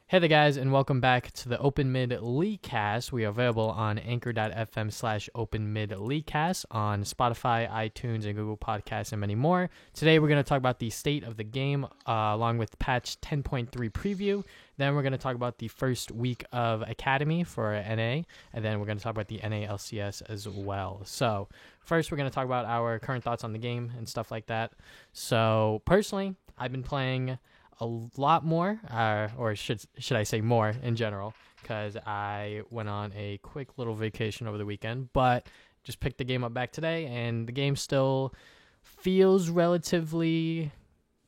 Hey there, guys, and welcome back to the Open Mid League Cast. We are available on anchor.fm/Open Mid League Cast on Spotify, iTunes, and Google Podcasts, and many more. Today, we're going to talk about the state of the game along with patch 10.3 preview. Then, we're going to talk about the first week of Academy for NA, and then we're going to talk about the NA LCS as well. So, first, we're going to talk about our current thoughts on the game and stuff like that. So, personally, I've been playing a lot more, or should I say more in general, because I went on a quick little vacation over the weekend, but just picked the game up back today, and the game still feels relatively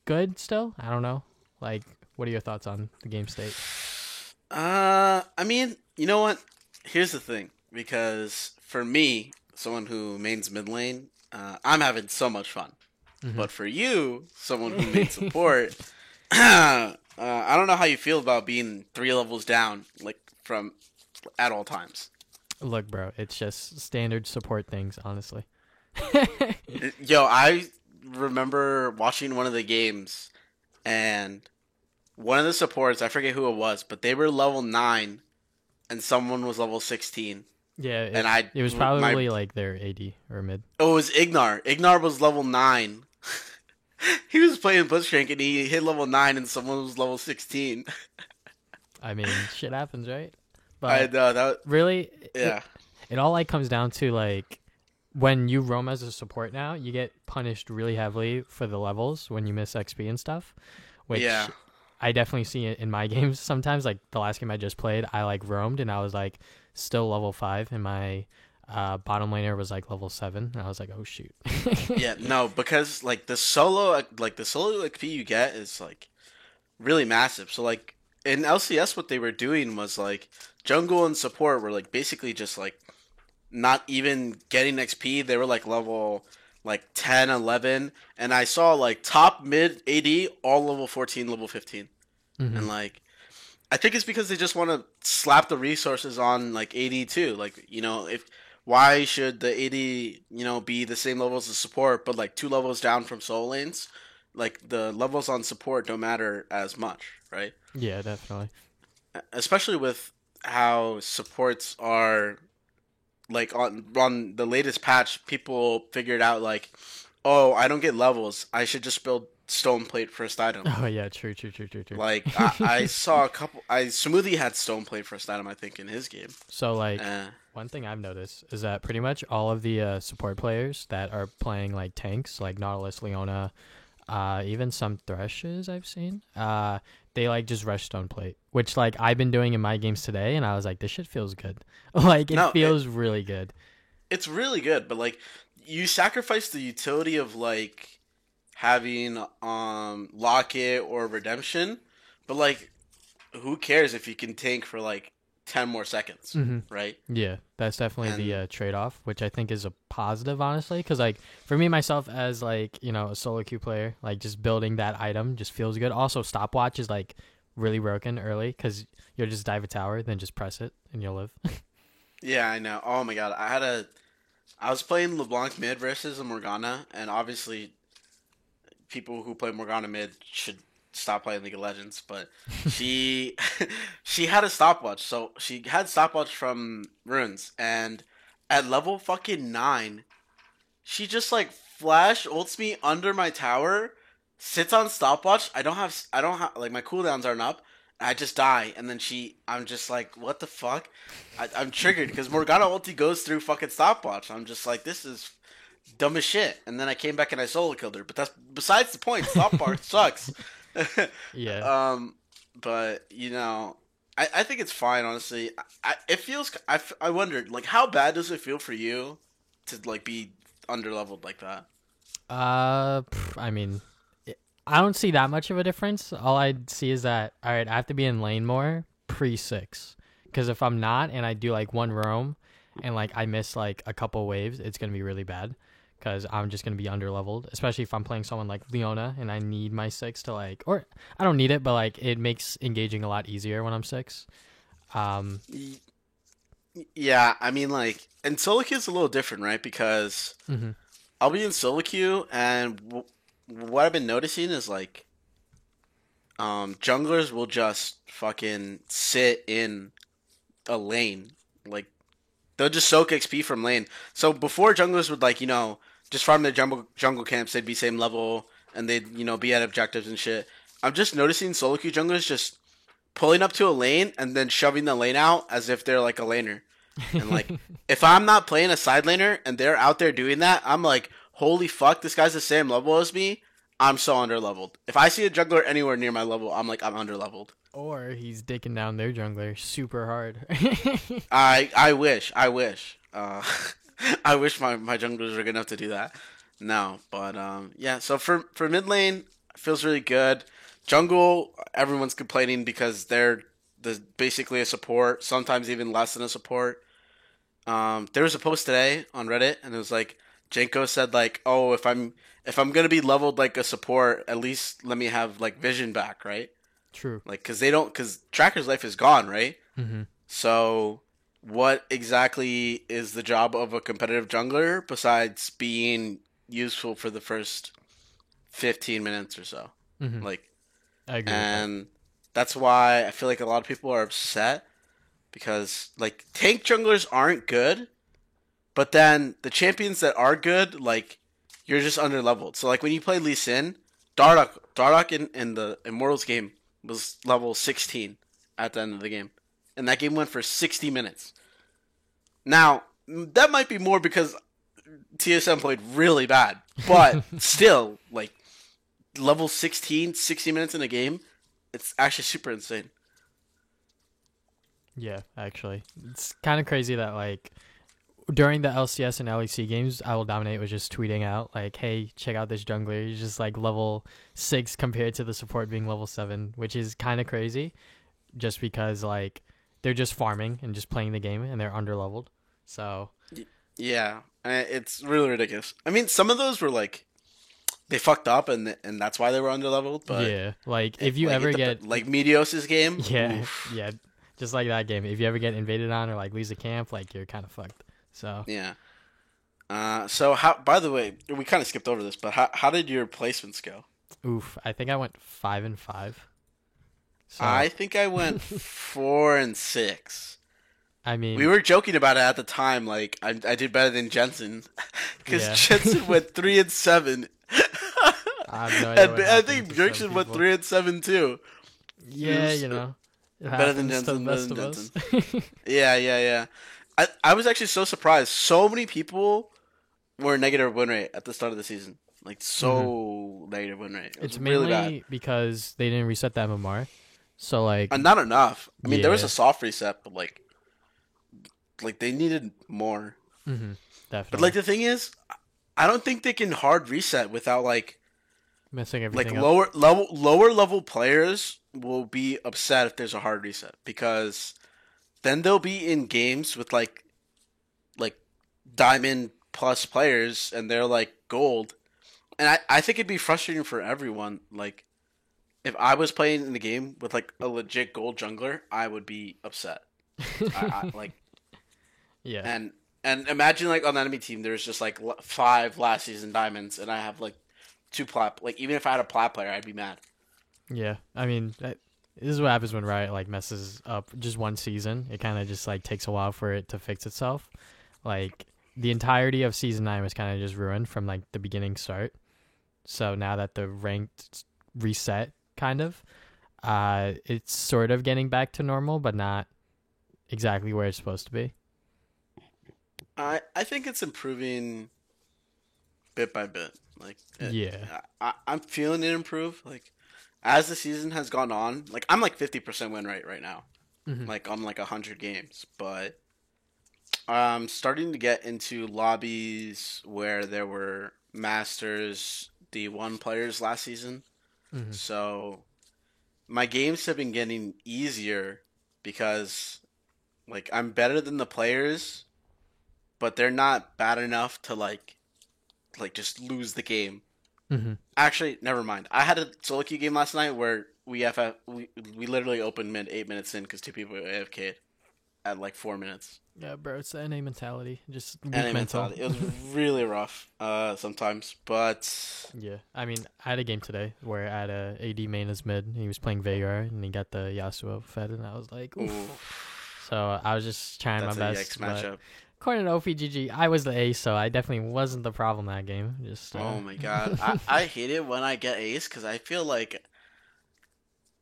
good still. I don't know. Like, what are your thoughts on the game state? I mean, you know what? Here's the thing, because for me, someone who mains mid lane, I'm having so much fun. Mm-hmm. But for you, someone who mains support, I don't know how you feel about being 3 levels down, like from at all times. Look, bro, it's just standard support things, honestly. Yo, I remember watching one of the games, and one of the supports, I forget who it was, but they were level 9, and someone was level 16. Yeah, And it was probably like their AD or mid. Oh, it was Ignar. Ignar was level 9. He was playing Blitzcrank and he hit level 9 and someone was level 16. I mean, shit happens, right? I But know that. really, Yeah. it all like comes down to like when you roam as a support now, you get punished really heavily for the levels when you miss XP and stuff, which Yeah. I definitely see it in my games sometimes. Like the last game I just played, I like roamed and I was like still level 5 and my bottom laner was like level 7 and I was like, oh shoot. Yeah, no, because like the solo XP you get is like really massive. So like in LCS what they were doing was like jungle and support were like basically just like not even getting XP. They were like level like 10, 11, and I saw like top mid AD all level 14, level 15. Mhm. And like I think it's because they just want to slap the resources on like AD too. Like, if why should the AD, be the same level as the support, but like 2 levels down from solo lanes? Like the levels on support don't matter as much, right? Yeah, definitely. Especially with how supports are like on the latest patch, people figured out like, oh, I don't get levels. I should just build stone plate first item. Oh yeah, true. Like I saw a couple. Smoothie had stone plate first item, I think, in his game. So like Uh, one thing I've noticed is that pretty much all of the support players that are playing like tanks, like Nautilus, Leona, even some Threshes I've seen, they like just rush stone plate, which like I've been doing in my games today, and I was like, this shit feels good. Like no, it feels really good. it's really good, but like you sacrifice the utility of like having locket or redemption, but like who cares if you can tank for like 10 more seconds, Hmm. right? Yeah, that's definitely And the trade-off, which I think is a positive, honestly, because like for me myself as like a solo queue player, like just building that item just feels good. Also, stopwatch is like really broken early because you'll just dive a tower, then just press it and you'll live. yeah, I know. Oh my god, I was playing LeBlanc mid versus a Morgana, and obviously people who play Morgana mid should stop playing League of Legends, but she she had a stopwatch. So she had stopwatch from Runes, and at level fucking 9, she just like flash ults me under my tower, sits on stopwatch. I don't have like my cooldowns aren't up. I just die, and then I'm just like, what the fuck? I'm triggered because Morgana ulti goes through fucking stopwatch. I'm just like, this is dumb as shit. And then I came back and I solo killed her. But that's besides the point. Stopwatch sucks. Yeah. um, but I think it's fine. Honestly, it feels. I wondered like how bad does it feel for you to like be underleveled like that? I mean, I don't see that much of a difference. All I see is that all right, I have to be in lane more pre-6, because if I'm not and I do like one roam and like I miss like a couple waves, it's gonna be really bad because I'm just gonna be underleveled, especially if I'm playing someone like Leona and I need my 6 to like, or I don't need it, but like it makes engaging a lot easier when I'm 6. Um, Y- Yeah, I mean like, and solo queue is a little different, right? Because mhm. I'll be in solo queue, and what I've been noticing is like, junglers will just fucking sit in a lane. Like, they'll just soak XP from lane. So before junglers would, like, just farm their jungle camps, they'd be same level, and they'd, be at objectives and shit. I'm just noticing solo queue junglers just pulling up to a lane and then shoving the lane out as if they're like a laner. And like, if I'm not playing a side laner and they're out there doing that, I'm like, holy fuck, this guy's the same level as me. I'm so underleveled. If I see a jungler anywhere near my level, I'm like, I'm underleveled. Or he's dicking down their jungler super hard. I wish. I wish my junglers were good enough to do that. No, but yeah. So for mid lane, it feels really good. Jungle, everyone's complaining because they're basically a support, sometimes even less than a support. There was a post today on Reddit, and it was like Jenko said like, "Oh, if I'm gonna be leveled like a support, at least let me have like vision back, right?" True. Like, because Tracker's life is gone, right? Mm-hmm. So, what exactly is the job of a competitive jungler besides being useful for the first 15 minutes or so? Mm-hmm. Like, I agree. and that's why I feel like a lot of people are upset because like tank junglers aren't good, but then the champions that are good, like you're just underleveled. So like when you play Lee Sin, Dardoch in the Immortals game was level 16 at the end of the game, and that game went for 60 minutes. Now that might be more because TSM played really bad, but still, like level 16, 60 minutes in a game, it's actually super insane. Yeah, actually. It's kind of crazy that, like, during the LCS and LEC games, I Will Dominate was just tweeting out, like, hey, check out this jungler. He's just, like, level 6 compared to the support being level 7, which is kind of crazy just because, like, they're just farming and just playing the game and they're underleveled. So. Yeah, it's really ridiculous. I mean, some of those were, like, they fucked up and that's why they were underleveled. But yeah, like, if you ever get. Like, Meteos' game? Yeah, oof. yeah. Just like that game. If you ever get invaded on or, like, lose a camp, like, you're kind of fucked. So. Yeah. So how? By the way, we kind of skipped over this, but how did your placements go? Oof, I think I went 5-5. So, I think I went 4-6. I mean, We were joking about it at the time. Like I did better than Jensen because Yeah. Jensen went 3-7. I have no idea And what I happened think to some Bjergsen went people. 3-7 too. Yeah, Yes. you know, it Better than happens to the Jensen, better best than of us. Yeah. I was actually so surprised. So many people were negative win rate at the start of the season. Like so negative win rate. It was It's really mainly bad. because they didn't reset the MMR. So like, And not enough. I mean, there was Yeah. a soft reset, but like they needed more. But definitely like the thing is, I don't think they can hard reset without like messing everything up. lower level players will be upset if there's a hard reset because then they'll be in games with like diamond plus players and they're like gold. And I think it'd be frustrating for everyone. Like if I was playing in the game with like a legit gold jungler, I would be upset. Like Yeah, and imagine like on the enemy team there's just like 5 last season diamonds and I have like 2 plat. Like even if I had a plat player, I'd be mad. yeah. I mean, this is what happens when Riot like messes up just one season. It kind of just like takes a while for it to fix itself. Like the entirety of season 9 was kind of just ruined from like the beginning start. So now that the ranked reset, kind of, it's sort of getting back to normal, but not exactly where it's supposed to be. I think it's improving bit by bit. Like Yeah. I'm feeling it improve. Like as the season has gone on, like I'm like 50% win rate right now. Mhm. Like on like 100 games, but I'm starting to get into lobbies where there were Masters D1 players last season. Mhm. So my games have been getting easier because like I'm better than the players, but they're not bad enough to like just lose the game. Mhm. Actually, never mind. I had a solo queue game last night where we literally opened mid 8 minutes in because 2 people AFK'd. at like 4 minutes. Yeah, bro, it's the NA mentality, just weak NA mental. mentality. It was really rough sometimes, but Yeah, I mean, I had a game today where I had a AD main as mid. He was playing Veigar and he got the Yasuo fed, and I was like, oof. ooh, So I was just trying that's my a best. yikes matchup. According to OPGG, I was the ace, so I definitely wasn't the problem that game. Just Oh my god, I hate it when I get ace because I feel like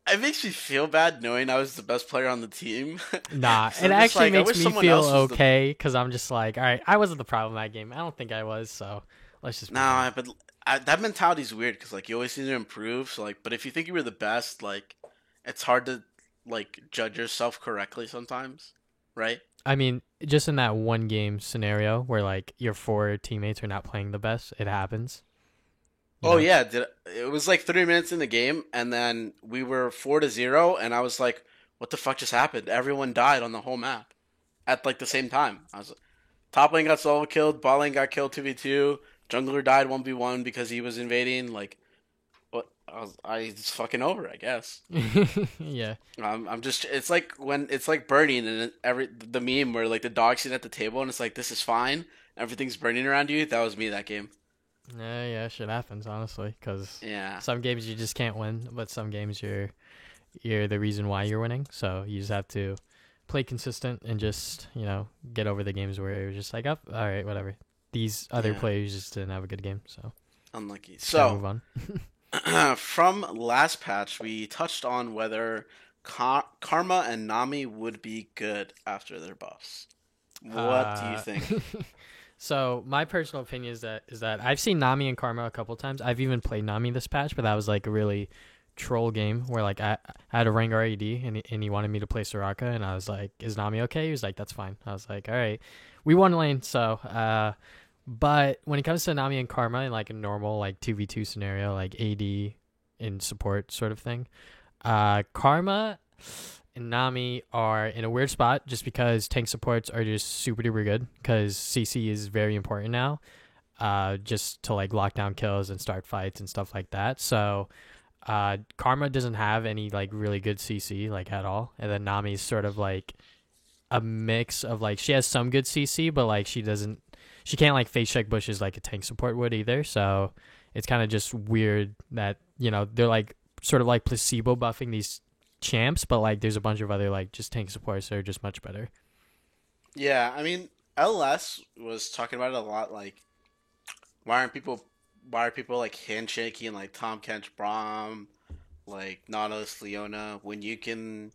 it makes me feel bad knowing I was the best player on the team. Nah, So it I'm just actually like, I makes wish me someone feel else was the. okay because I'm just like, all right, I wasn't the problem that game. I don't think I was, so let's just. Nah, but that mentality is weird because like you always need to improve. So like, but if you think you were the best, like, it's hard to like judge yourself correctly sometimes, right? I mean, just in that one game scenario where like your four teammates are not playing the best, it happens. You Oh know? yeah, it was like 3 minutes in the game, and then we were 4-0, and I was like, "What the fuck just happened?" Everyone died on the whole map at like the same time. I was top lane got solo killed, bot lane got killed 2v2, jungler died 1v1 because he was invading. Like, what? It's fucking over, I guess. Yeah. I'm just. It's like when it's like burning, and the meme where like the dog sitting at the table, and it's like this is fine, everything's burning around you. That was me that game. Yeah, shit happens honestly, because Yeah. some games you just can't win, but some games you're the reason why you're winning. So you just have to play consistent and just get over the games where you're just like, oh, all right, whatever. These other Yeah. players just didn't have a good game, so Unlucky. gotta move So on. from last patch, we touched on whether Karma and Nami would be good after their buffs. What do you think? So my personal opinion is that I've seen Nami and Karma a couple times. I've even played Nami this patch, but that was like a really troll game where like I had a Rengar AD and he wanted me to play Soraka, and I was like, "Is Nami okay?" He was like, "That's fine." I was like, "All right, we won lane." So, but when it comes to Nami and Karma in like a normal like 2v2 scenario, like AD in support sort of thing, Karma and Nami are in a weird spot just because tank supports are just super duper good because CC is very important now, just to like lock down kills and start fights and stuff like that. So Karma doesn't have any like really good CC like at all, and then Nami's sort of like a mix of like she has some good CC, but like she can't like face check bushes like a tank support would either. So it's kind of just weird that they're like sort of like placebo buffing these champs, but like there's a bunch of other like just tank supports that are just much better. Yeah, I mean, LS was talking about it a lot. Like, why are people like handshaking like Tom Kench Braum, like Nautilus Leona when you can,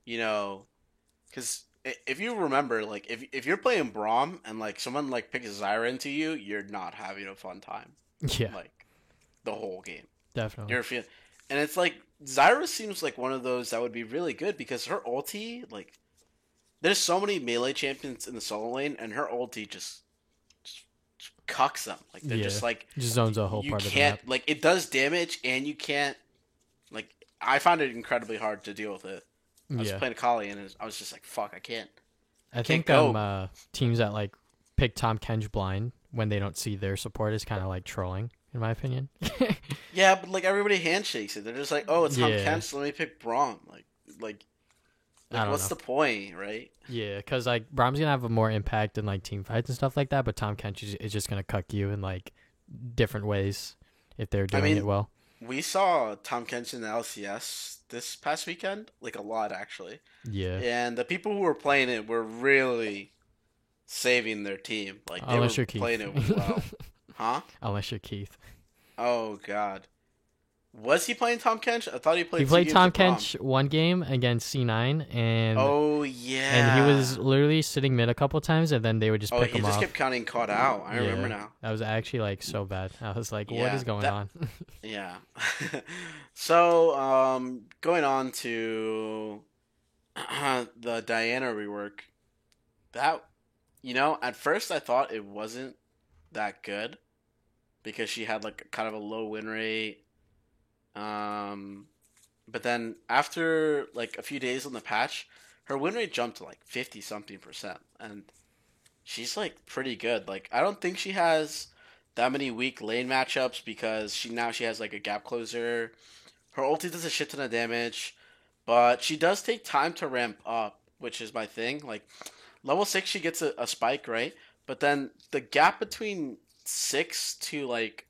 because if you remember, like if you're playing Braum and like someone like picks Zyra into you, you're not having a fun time. Yeah, Like the whole game. definitely. You're feeling, and it's like Zyra seems like one of those that would be really good because her ulti, like, there's so many melee champions in the solo lane, and her ulti just cucks them. Like they're just like Just zones a whole you part of the can't map. like it does damage, and you can't like. I found it incredibly hard to deal with it. I was Yeah, playing Kali, and I was just like, "Fuck, I can't." I Can't think go. teams that like pick Tom Kench blind when they don't see their support is kind of like trolling, in my opinion. Yeah, but like everybody handshakes it. They're just like, "Oh, it's Tom Yeah, Kent, so let me pick Braum." Like, I don't what's know. the point, right? Yeah, because like Brahm's gonna have a more impact in like team fights and stuff like that, but Tom Kench is just gonna cuck you in like different ways if they're I doing it mean, well. we saw Tom Kent in the LCS this past weekend, like a lot actually. Yeah, And the people who were playing it were really saving their team. Like they were unless you're playing Keith. it well. Huh? Unless you're Keith. Oh god. Was he playing Tom Kench? I thought he He played two played games Tom of Braum. Kench one game against C9, Oh and he was yeah. literally sitting mid a couple times, and then they would just Oh, pick he him just off. kept counting caught out. I remember Yeah, now. that was actually like so bad. I was like, what Yeah, is going that on? yeah. So, going on to the Diana rework. That at first I thought it wasn't that good because she had like kind of a low win rate. Um, but then after like a few days on the patch, her win rate jumped to like 50 something percent, and she's like pretty good. Like I don't think she has that many weak lane matchups because she has like a gap closer. Her ulti does a shit ton of damage, but she does take time to ramp up. which is my thing. Like level 6, she gets a spike, right? But then the gap between 6 to like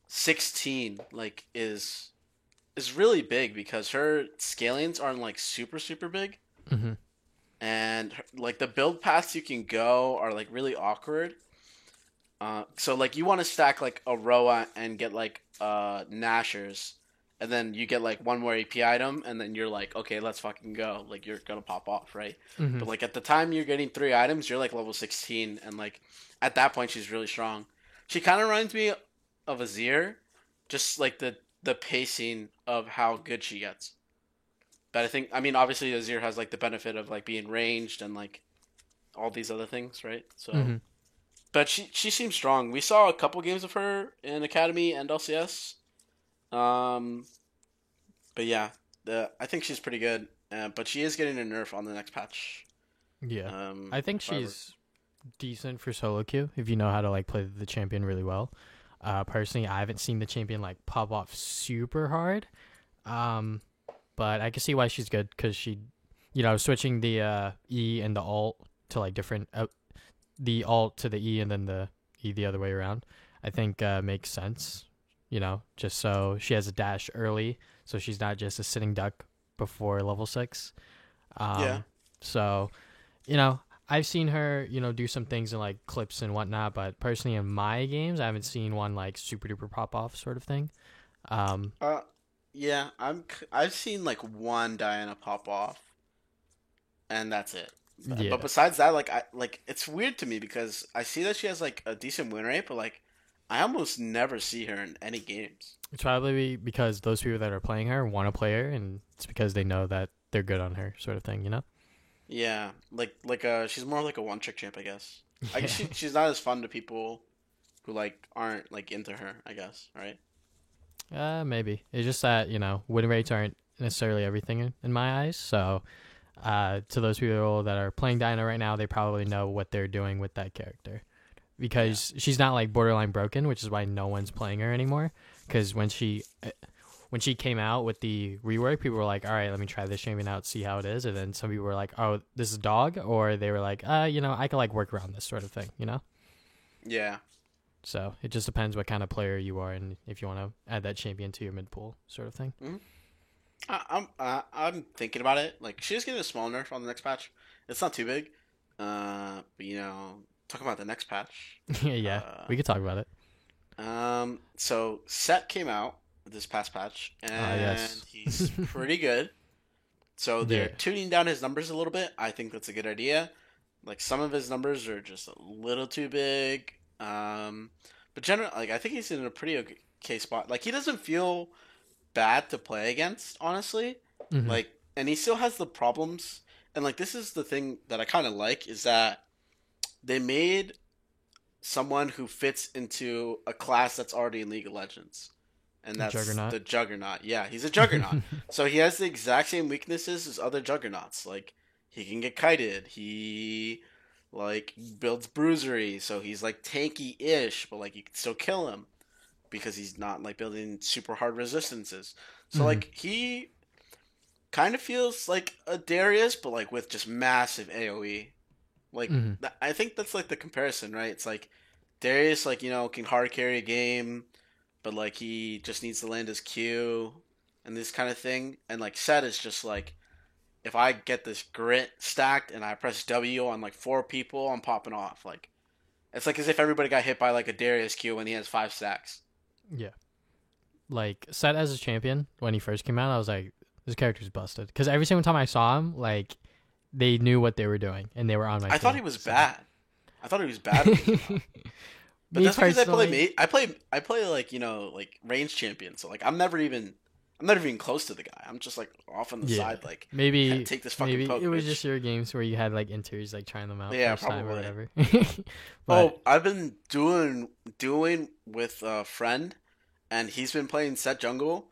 16 like is really big because her scalings aren't like super big, Mm-hmm. and like the build paths you can go are like really awkward. So like you want to stack like a Roa and get like Nashers, and then you get like one more AP item, and then you're like, okay, let's fucking go. Like you're gonna pop off, right? Mm-hmm. But like at the time you're getting 3 items, you're like level 16, and like at that point she's really strong. She kind of reminds me of Azir, just like the pacing of how good she gets. But I think, I mean, obviously Azir has like the benefit of like being ranged and like all these other things, right? So, Mm-hmm. but she seems strong. We saw a couple games of her in Academy and LCS. Um, but yeah, I think she's pretty good. But she is getting a nerf on the next patch. Yeah. I think However. she's decent for solo queue if you know how to like play the champion really well. Personally, I haven't seen the champion like pop off super hard. But I can see why she's good because she, switching the E and the alt to like different, the alt to the E and then the E the other way around, I think makes sense. Just so she has a dash early, so she's not just a sitting duck before level 6. Yeah. So, I've seen her, do some things in like clips and whatnot, but personally in my games, I haven't seen one like super duper pop off sort of thing. Um, Yeah. I've seen like one Diana pop off, and that's it. yeah, But besides that, it's weird to me because I see that she has like a decent win rate, but like I almost never see her in any games. it's probably because those people that are playing her want to play her, and it's because they know that they're good on her, sort of thing. Yeah, she's more like a one trick champ, I guess. I guess Yeah. she's not as fun to people who like aren't like into her, I guess, right? Maybe it's just that win rates aren't necessarily everything in my eyes. So, to those people that are playing Diana right now, they probably know what they're doing with that character because she's not like borderline broken, which is why no one's playing her anymore. Because when she came out with the rework, people were like, all right, let me try this champion out, see how it is. And then some people were like, oh, this is dog. Or they were like, I could like work around this sort of thing. Yeah. So it just depends what kind of player you are and if you want to add that champion to your mid pool sort of thing. Hmm. I'm thinking about it. Like she's getting a small nerf on the next patch. It's not too big. But talk about the next patch. Yeah, we could talk about it. So Set came out this past patch, and Yes. he's pretty good. So they're Yeah. tuning down his numbers a little bit. I think that's a good idea. Like some of his numbers are just a little too big. But generally, like I think he's in a pretty okay spot. Like he doesn't feel bad to play against, honestly. Hmm. Like, and he still has the problems. And like this is the thing that I kind of like is that they made someone who fits into a class that's already in League of Legends. And that's Juggernaut. the Juggernaut. Yeah, he's a Juggernaut. So he has the exact same weaknesses as other Juggernauts. Like he can get kited. He like builds bruisery, so he's like tanky-ish, but like you can still kill him because he's not like building super hard resistances. So Hmm. like he kind of feels like a Darius, but like with just massive AOE. Like Hmm. I think that's like the comparison, right? It's like Darius, like can hard carry a game, but like he just needs to land his Q and this kind of thing. And like Set is just like if I get this grit stacked and I press W on like 4 people, I'm popping off. Like it's like as if everybody got hit by like a Darius Q when he has 5 stacks. Yeah. Like Set as a champion when he first came out, I was like, this character's busted. Because every single time I saw him, like they knew what they were doing and they were on my I thought team, he was so. bad. I thought he was bad. When he came out. But Me that's because I play personally, I play like like range champion. So like I'm not even close to the guy. I'm just like off on the yeah, side. Like maybe take this fucking maybe poke. it was bitch. just your games where you had like inters like trying them out Yeah, first time or probably. whatever. But Oh, I've been doing with a friend, and he's been playing Set jungle.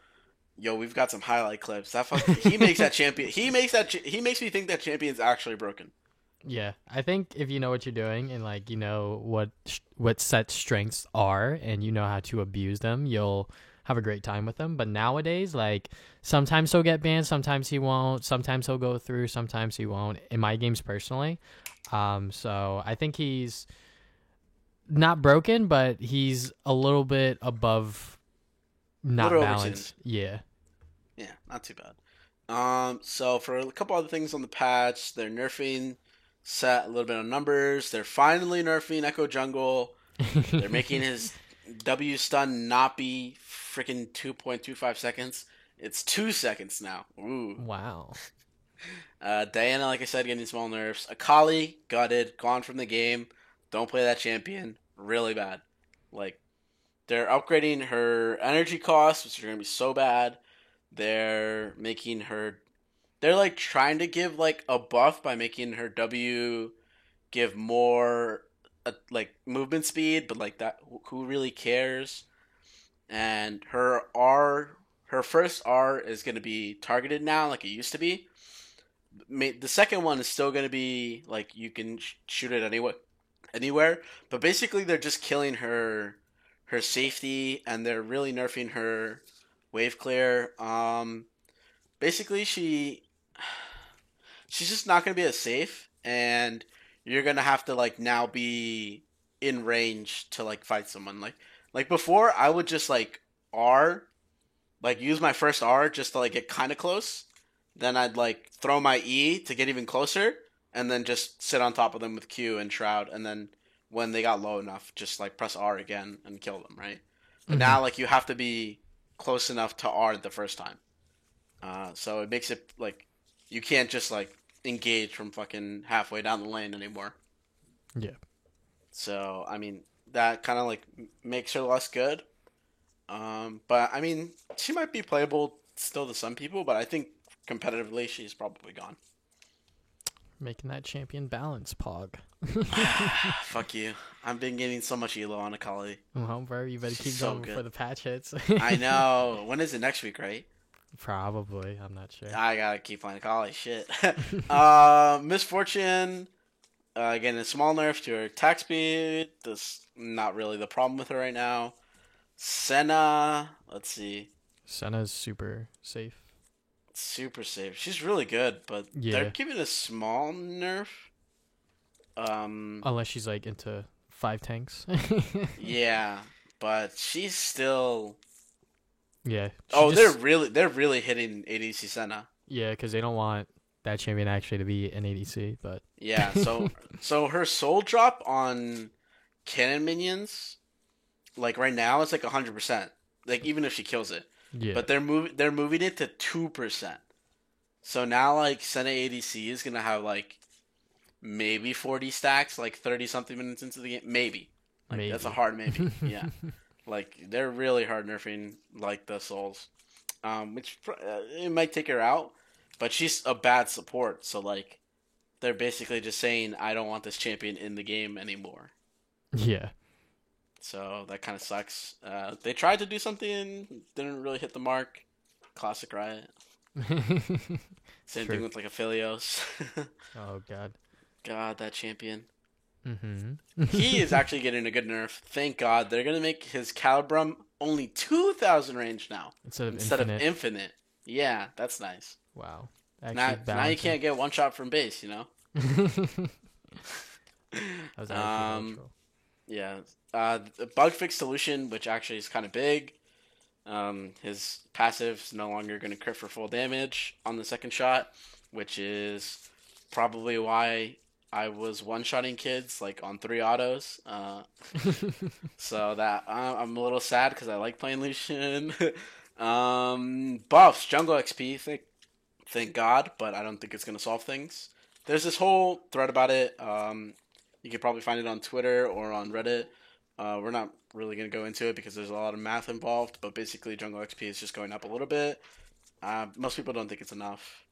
Yo, we've got some highlight clips. He makes that champion. He makes me think that champion's actually broken. yeah, I think if you know what you're doing and like what Set strengths are and you know how to abuse them, you'll have a great time with him. But nowadays, like, sometimes he'll get banned, sometimes he won't, sometimes he'll go through, sometimes he won't, in my games personally. So I think he's not broken, but he's a little bit above not balanced. Yeah. Yeah, not too bad. So for a couple other things on the patch, they're nerfing Set a little bit on numbers. They're finally nerfing Echo Jungle. They're making his W stun not be freaking 2.25 seconds. It's 2 seconds now. Ooh. Wow. Diana, like I said, getting small nerfs. Akali, gutted, gone from the game. Don't play that champion. Really bad. Like, they're upgrading her energy costs, which are going to be so bad. They're making her... They're, like, trying to give, like, a buff by making her W give more, like, movement speed, but, like, that, who really cares? And her first R is going to be targeted now, like it used to be. The second one is still going to be, like, you can shoot it anywhere. But basically, they're just killing her safety, and they're really nerfing her wave clear. Basically, she's just not going to be as safe, and you're going to have to, like, now be in range to, like, fight someone. Like before, I would just, like, R, like, use my first R just to, like, get kind of close. Then I'd, like, throw my E to get even closer, and then just sit on top of them with Q and Shroud, and then when they got low enough, just, like, press R again and kill them, right? But now, like, you have to be close enough to R the first time. So it makes it, like, you can't just, like, engage from fucking halfway down the lane anymore. Yeah. So, I mean, that kind of, like, makes her less good. But, I mean, she might be playable still to some people, but I think competitively she's probably gone. Making that champion balance, Pog. Fuck you. I've been getting so much elo on Akali. Well, bro, you better keep going before the patch hits. I know. When is it? Next week, right? Probably. I'm not sure. I gotta keep playing Akali. Shit. Misfortune. Again, a small nerf to her attack speed. That's not really the problem with her right now. Senna. Let's see. Senna's super safe. Super safe. She's really good, but they're giving a small nerf. Unless she's, like, into 5 tanks. Yeah, but she's still... Yeah. They're really hitting ADC Senna. Yeah, because they don't want that champion actually to be an ADC, but... Yeah, so her soul drop on cannon minions, like, right now, it's, like, 100%. Like, even if she kills it. Yeah. But they're moving it to 2%. So now, like, Senna ADC is gonna have, like, maybe 40 stacks, like 30 something minutes into the game. Maybe. Like, that's a hard maybe. Yeah. Like, they're really hard nerfing, like, the souls. Which it might take her out, but she's a bad support. So, like, they're basically just saying, I don't want this champion in the game anymore. Yeah. So that kind of sucks. They tried to do something, didn't really hit the mark. Classic Riot. Same thing with, like, Aphelios. Oh, God. God, that champion. Mm-hmm. He is actually getting a good nerf. Thank God. They're going to make his Calibrum only 2,000 range now. Instead of infinite. Yeah, that's nice. Wow. Now you can't get one shot from base, you know? That was actually yeah. The bug fix solution, which actually is kind of big. His passive's no longer going to crit for full damage on the second shot, which is probably why I was one-shotting kids, like, on 3 autos. So that I'm a little sad because I like playing Lucian. Buffs, jungle XP, thank God, but I don't think it's going to solve things. There's this whole thread about it. You could probably find it on Twitter or on Reddit. We're not really going to go into it because there's a lot of math involved, but basically jungle XP is just going up a little bit. Most people don't think it's enough.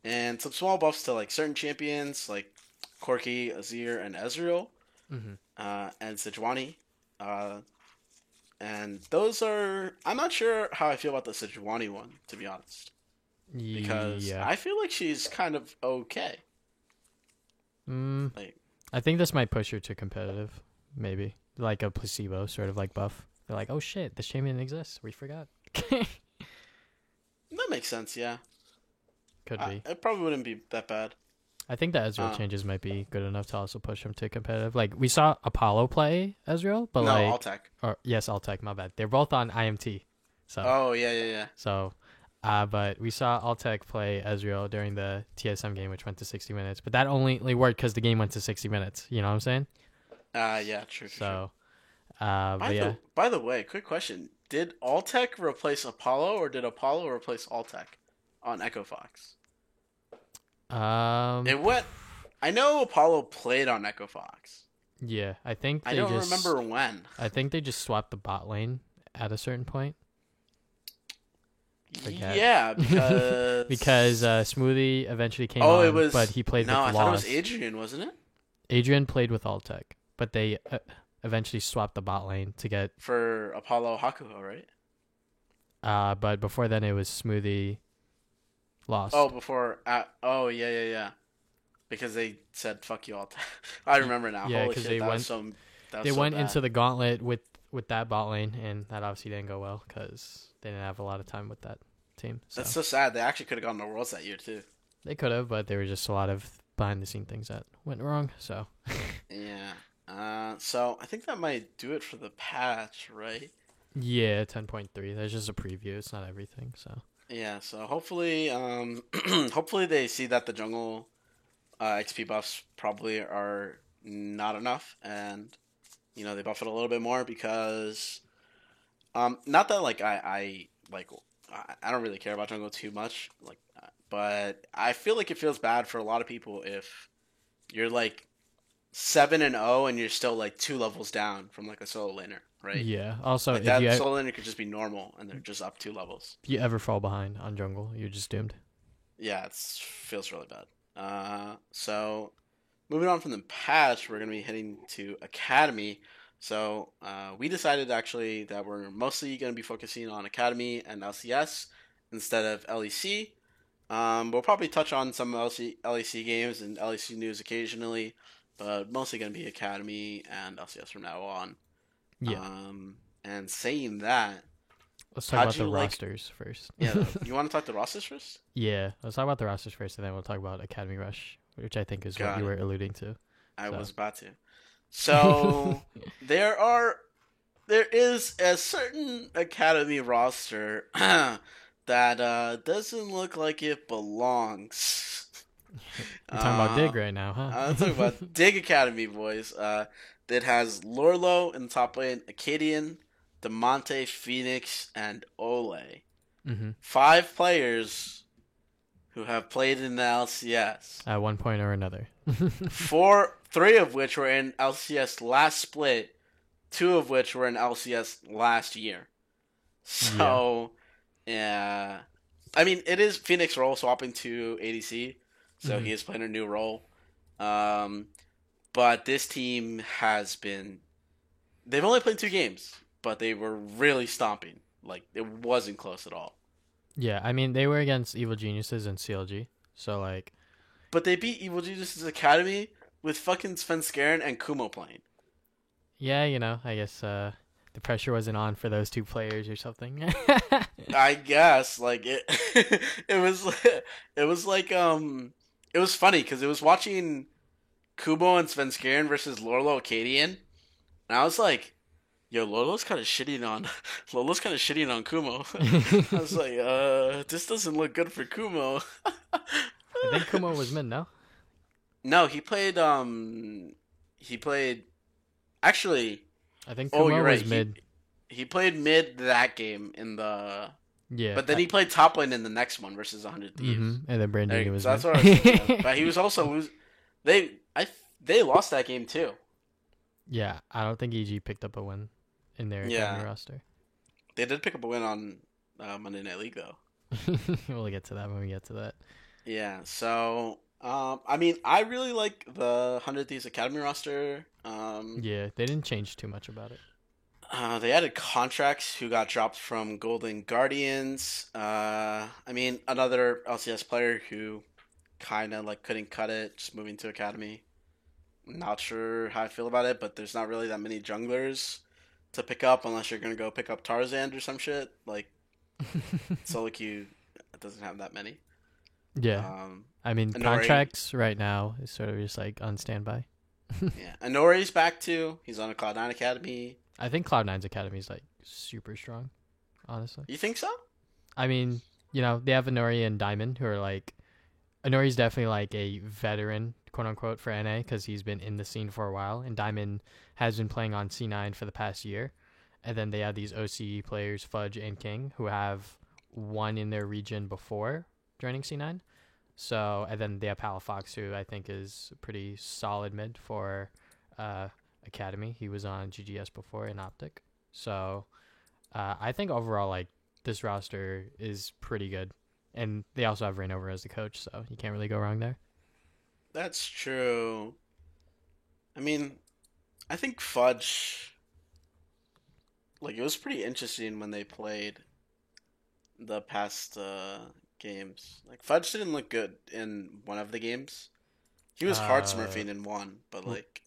And some small buffs to, like, certain champions, like Corki, Azir, and Ezreal, and Sejuani. And those are... I'm not sure how I feel about the Sejuani one, to be honest. Because I feel like she's kind of okay. I think this might push her to competitive, maybe. Like a placebo sort of, like, buff. They're like, oh shit, this champion exists. We forgot. That makes sense. Yeah, Could be. it probably wouldn't be that bad. I think the Ezreal changes might be good enough to also push him to competitive. Like we saw Apollo play Ezreal, but no, like Altec. or yes, Altec, my bad. They're both on IMT. So Oh yeah. so but we saw Altec play Ezreal during the TSM game, which went to 60 minutes. But that only worked because the game went to 60 minutes. You know what I'm saying? Yeah, true. So, By the way, quick question: did Altec replace Apollo, or did Apollo replace Altec on Echo Fox? It went. I know Apollo played on Echo Fox. Yeah, I think I don't remember when. I think they just swapped the bot lane at a certain point. Forget. Yeah, because because Smoothie eventually came oh, on, it was. but he played no, with I thought it Lost. was Adrian, wasn't it? Adrian played with Altec, but they eventually swapped the bot lane to get. For Apollo Hakuho, right? But before then it was Smoothie, Lost. Oh, before. Oh, yeah. Because they said "fuck you all." I remember now. Yeah, because they went. They went into the gauntlet with that bot lane, and that obviously didn't go well because they didn't have a lot of time with that team. So. That's so sad. They actually could have gone to Worlds that year too. They could have, but there were just a lot of behind the scene things that went wrong. So. Yeah. So I think that might do it for the patch, right? Yeah, 10.3. That's just a preview. It's not everything. So. Yeah. So hopefully, hopefully they see that the jungle XP buffs probably are not enough, and they buff it a little bit more because, not that like I don't really care about jungle too much, but I feel like it feels bad for a lot of people if you're like 7-0 and you're still like 2 levels down from like a solo laner, right? Yeah. Also, like that solo laner could just be normal and they're just up 2 levels. If you ever fall behind on jungle, you're just doomed. Yeah, it feels really bad. So moving on from the patch, we're gonna be heading to Academy. So we decided actually that we're mostly gonna be focusing on Academy and LCS instead of LEC. We'll probably touch on some LEC games and LEC news occasionally, but mostly going to be Academy and LCS from now on. Yeah. And saying that, let's talk about the rosters first. Yeah, you want to talk the rosters first? Yeah, let's talk about the rosters first, and then we'll talk about Academy Rush, which I think is what you were alluding to. I was about to. So there is a certain Academy roster that doesn't look like it belongs. You're talking about Dig right now, huh? I'm talking about Dig Academy, boys. That has Lorlo in the top lane, Acadian, Demonte, Phoenix, and Ole. Mm-hmm. 5 players who have played in the LCS. At one point or another. 3 of which were in LCS last split, 2 of which were in LCS last year. So, yeah. I mean, it is Phoenix role swapping to ADC. So he is playing a new role. But this team has been... They've only played 2 games, but they were really stomping. Like, it wasn't close at all. Yeah, I mean, they were against Evil Geniuses and CLG. So, like... But they beat Evil Geniuses Academy with fucking Svenskeren and Kumo playing. Yeah, I guess the pressure wasn't on for those 2 players or something. I guess. Like, it was like... It was funny because it was watching Kubo and Svenskeren versus Lorlo Acadian, and I was like, "Yo, Lorlo's kind of shitting on Kumo." I was like, "This doesn't look good for Kumo." I think Kumo was mid, no? No, he played. Actually, I think Kumo was right. mid. He played mid that game in the. Yeah, but then he played top lane in the next one versus 100 Thieves. Mm-hmm. And then Brandon was. So that's what I was thinking of. But he was also losing. They lost that game too. Yeah, I don't think EG picked up a win in their Academy roster. They did pick up a win on Monday Night League though. We'll get to that when we get to that. Yeah. So, I mean, I really like the 100 Thieves Academy roster. Yeah, they didn't change too much about it. They added contracts who got dropped from Golden Guardians. I mean, another LCS player who kind of like couldn't cut it, just moving to Academy. Not sure how I feel about it, but there's not really that many junglers to pick up unless you're gonna go pick up Tarzan or some shit. Like solo queue doesn't have that many. Yeah. I mean, Inori, contracts right now is sort of just like on standby. yeah, Inori's back too. He's on a Cloud9 Academy. I think Cloud9's academy is like super strong, honestly. You think so? I mean, you know, they have Inori and Diamond who are like, Inori's definitely like a veteran, quote unquote, for NA because he's been in the scene for a while, and Diamond has been playing on C9 for the past year. And then they have these OCE players, Fudge and King, who have won in their region before joining C9. So, and then they have Palafox, who I think is a pretty solid mid for Academy. He was on GGS before in Optic. So, I think overall, like, this roster is pretty good. And they also have Rainover as the coach, so you can't really go wrong there. That's true. I mean, I think Fudge, like, it was pretty interesting when they played the past games. Like, Fudge didn't look good in one of the games. He was hard smurfing in one, but like,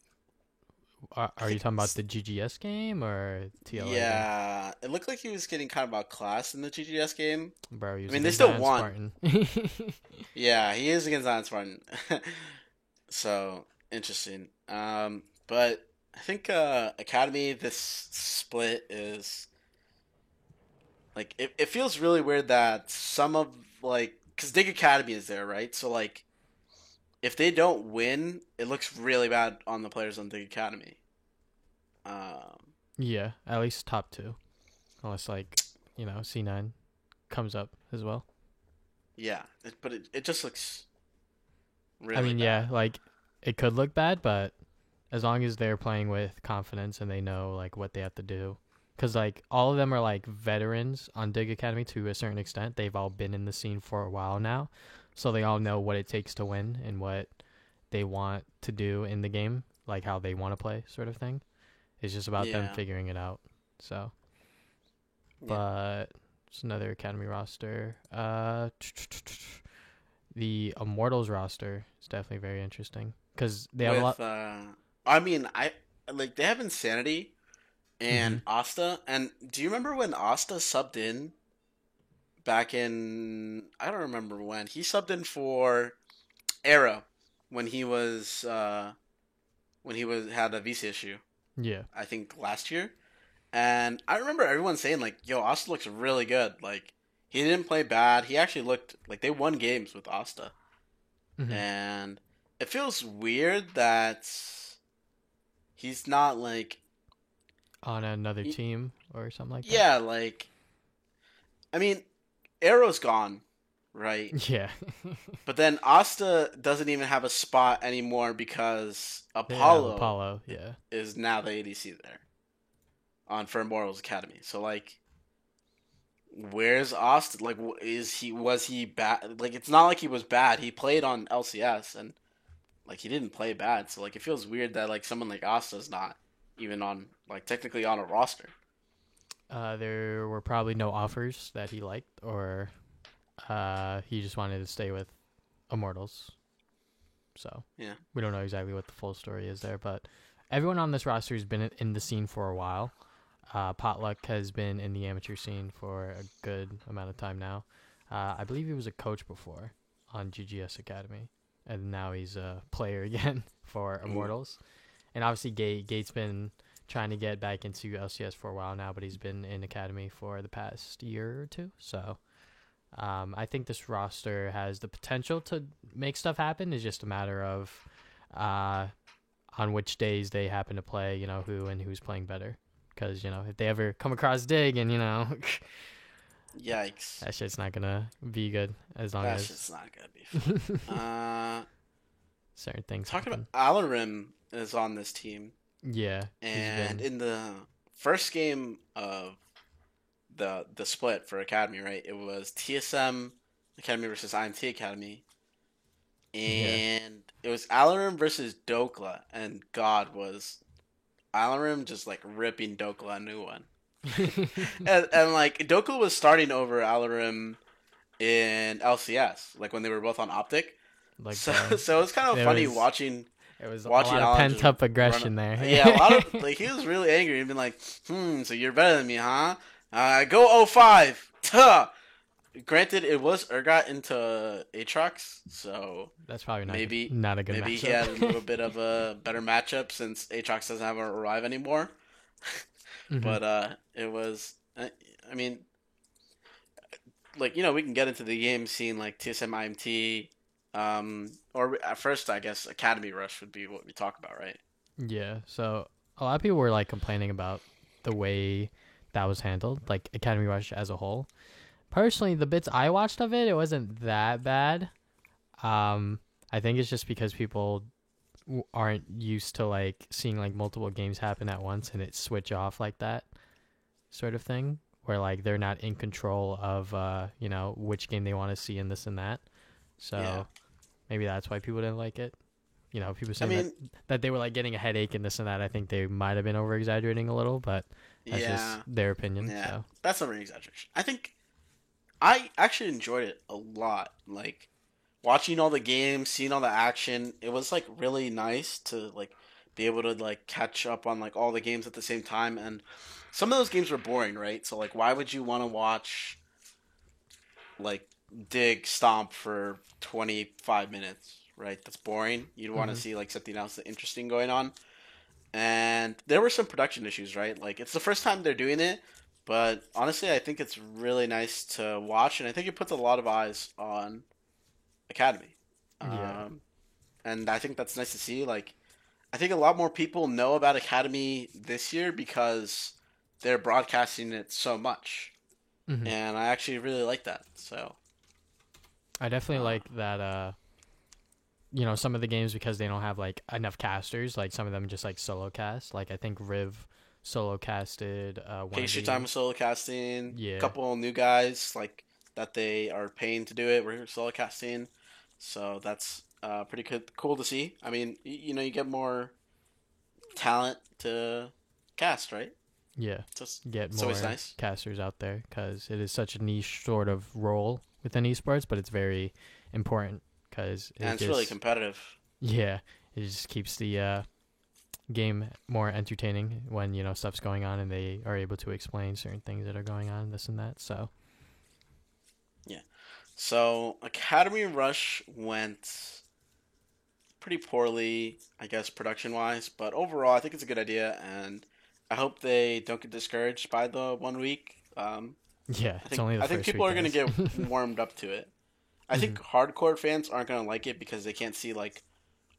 Are you talking about the GGS game or TLA? Yeah, it looked like he was getting kind of outclassed in the GGS game. Bro, I mean, they still won. Spartan. Yeah, he is against Zion Spartan. So, interesting. But I think Academy, this split is like it feels really weird that some of like because Dig Academy is there, right? So like if they don't win, it looks really bad on the players on Dig Academy. Yeah, at least top two, unless like C9 comes up as well. Yeah, but it just looks really. I mean, bad. yeah, like it could look bad, but as long as they're playing with confidence and they know like what they have to do. Because, like, all of them are, like, veterans on Dig Academy to a certain extent. They've all been in the scene for a while now. So they all know what it takes to win and what they want to do in the game. Like, how they want to play sort of thing. It's just about them figuring it out. So. Yeah. But it's another Academy roster. The Immortals roster is definitely very interesting. Because they have a lot... I mean, they have Insanity and Asta. And do you remember when Asta subbed in back in, I don't remember when. He subbed in for Era when he had a visa issue. Yeah. I think last year. And I remember everyone saying like, "Yo, Asta looks really good." Like he didn't play bad. He actually looked like they won games with Asta. Mm-hmm. And it feels weird that he's not like on another team or something like that. Yeah, like I mean, Arrow's gone, right? Yeah. But then Asta doesn't even have a spot anymore because Apollo is now the ADC there for Immortals Academy. So like where's Asta? Like was he bad? Like it's not like he was bad. He played on LCS and like he didn't play bad. So like it feels weird that like someone like Asta's not even on like technically on a roster. There were probably no offers that he liked, or he just wanted to stay with Immortals. So yeah, we don't know exactly what the full story is there, but everyone on this roster has been in the scene for a while. Potluck has been in the amateur scene for a good amount of time now. I believe he was a coach before on GGS Academy, and now he's a player again for Immortals. And obviously Gate's been trying to get back into LCS for a while now, but he's been in Academy for the past year or two. So I think this roster has the potential to make stuff happen. It's just a matter of on which days they happen to play, who's playing better. Because, if they ever come across Dig and, yikes. That shit's not going to be good as long as... That shit's not going to be fun. certain things Talking happen. about Alarim is on this team. Yeah. And in the first game of the split for Academy, right, it was TSM Academy versus IMT Academy. And it was Alarim versus Dokla. And God, was Alarim just like ripping Dokla a new one. and like Dokla was starting over Alarim in LCS, like when they were both on Optic. So it's kind of funny watching It was a watching lot of Allen pent up just aggression run. there. Yeah, a lot of like he was really angry. He'd been like, so you're better than me, huh? Go 05. Tuh. Granted, it was Urgot into Aatrox, so That's probably maybe not a good maybe he matchup. had a little bit of a better matchup since Aatrox doesn't have a revive anymore. Hmm. But it was. I mean, like we can get into the game seeing like TSM IMT, or at first I guess Academy Rush would be what we talk about, right? Yeah. So a lot of people were like complaining about the way that was handled, like Academy Rush as a whole. Personally, the bits I watched of it, it wasn't that bad. I think it's just because people aren't used to like seeing like multiple games happen at once and it switch off like that sort of thing, where like they're not in control of which game they want to see and this and that. So Yeah. maybe that's why people didn't like it. People I saying mean, that they were like getting a headache and this and that. I think they might have been over exaggerating a little, but that's just yeah, their opinion. yeah, So that's not an exaggeration. I think I actually enjoyed it a lot. Like watching all the games, seeing all the action, it was like really nice to like be able to like catch up on like all the games at the same time. And some of those games were boring, right? So like, why would you want to watch like Dig Stomp for 25 minutes? Right, that's boring. You'd want to hmm see like something else interesting going on. And there were some production issues, right? Like it's the first time they're doing it, but honestly, I think it's really nice to watch, and I think it puts a lot of eyes on Academy. yeah, And I think that's nice to see. Like, I think a lot more people know about Academy this year because they're broadcasting it so much, hmm and I actually really like that. So, I definitely uh, like that. Some of the games because they don't have like enough casters. Like some of them just like solo cast. Like I think Riv solo casted one of Pastry the Time was solo casting. A yeah couple new guys like that they are paying to do it. We're solo casting, so that's pretty cool to see. I mean, you get more talent to cast, right? yeah So get it's always more nice. casters out there because it is such a niche sort of role within esports, but it's very important because And it it's really just competitive. yeah it just keeps the game more entertaining when stuff's going on and they are able to explain certain things that are going on, this and that. So Yeah. So Academy Rush went pretty poorly, I guess, production wise, but overall, I think it's a good idea, and I hope they don't get discouraged by the 1 week. yeah, I it's think only the I think first people week, are gonna guys. get warmed up to it. I hmm think hardcore fans aren't gonna like it because they can't see like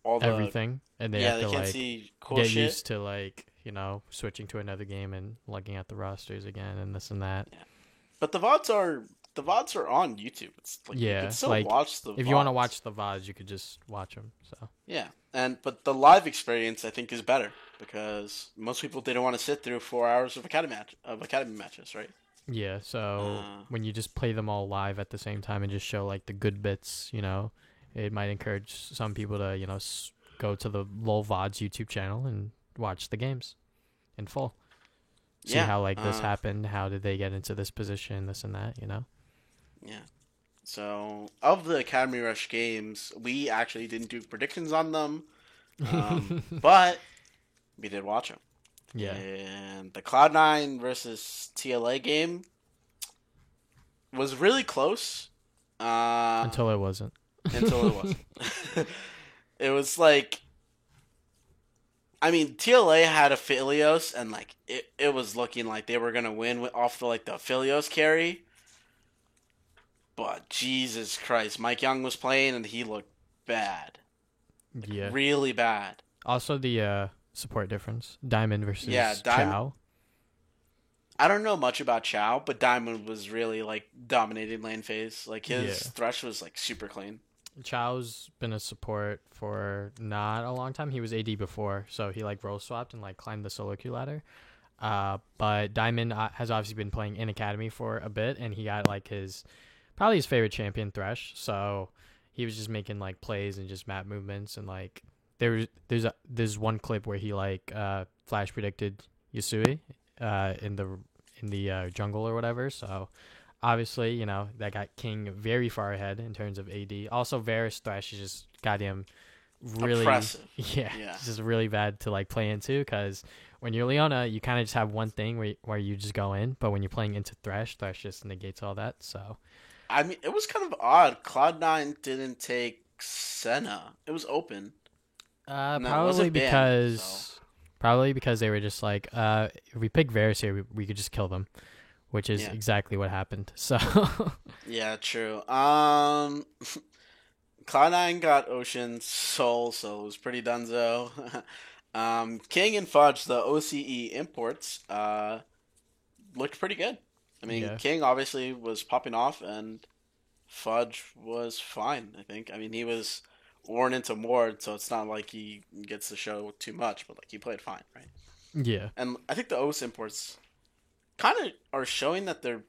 all the Everything, and they yeah have they to can't like see cool get shit. used to like switching to another game and looking at the rosters again and this and that. Yeah. But the VODs are on YouTube. It's like you could Yeah, still like watch the if you want to VODs. watch the VODs, you could just watch them. So Yeah, but the live experience I think is better because most people didn't want to sit through 4 hours of academy matches, right? yeah, so Uh, when you just play them all live at the same time and just show like the good bits, it might encourage some people to go to the LOL VODs YouTube channel and watch the games in full. See yeah, how like this happened, how did they get into this position, this and that. yeah. So of the Academy Rush games, we actually didn't do predictions on them, but we did watch them. Yeah, And the Cloud9 versus TLA game was really close. until it wasn't. Until it wasn't. It was like, I mean, TLA had a Philios, and like it was looking like they were gonna win off the Philios carry. But Jesus Christ, Mike Young was playing, and he looked bad, Yeah. really bad. Also the support difference. Diamond versus Yeah, Chow. I don't know much about Chow, but Diamond was really like dominating lane phase. Like Yeah. his thresh was like super clean. Chow's been a support for not a long time. He was AD before, so he like role swapped and like climbed the solo queue ladder. But Diamond has obviously been playing in Academy for a bit, and he got like probably his favorite champion, Thresh. So he was just making like plays and just map movements, and like there's one clip where he like flash predicted Yusui in the jungle or whatever. So obviously, that got King very far ahead in terms of AD. Also, Varus Thresh is just goddamn really oppressive. yeah, Yeah. it's just really bad to like play into because when you're Leona, you kind of just have one thing where you just go in, but when you're playing into Thresh just negates all that. So I mean, it was kind of odd. Cloud9 didn't take Senna. It was open. No, it probably wasn't banned. So because they were just like, if we pick Varus here, we could just kill them, which is yeah, exactly what happened. So yeah, true. Cloud9 got Ocean Soul, so it was pretty dunzo. King and Fudge, the OCE imports, looked pretty good. I mean, yeah, King obviously was popping off, and Fudge was fine, I think. I mean, he was worn into Mord, so it's not like he gets to show too much, but like he played fine, right? yeah. And I think the OS imports kind of are showing that they're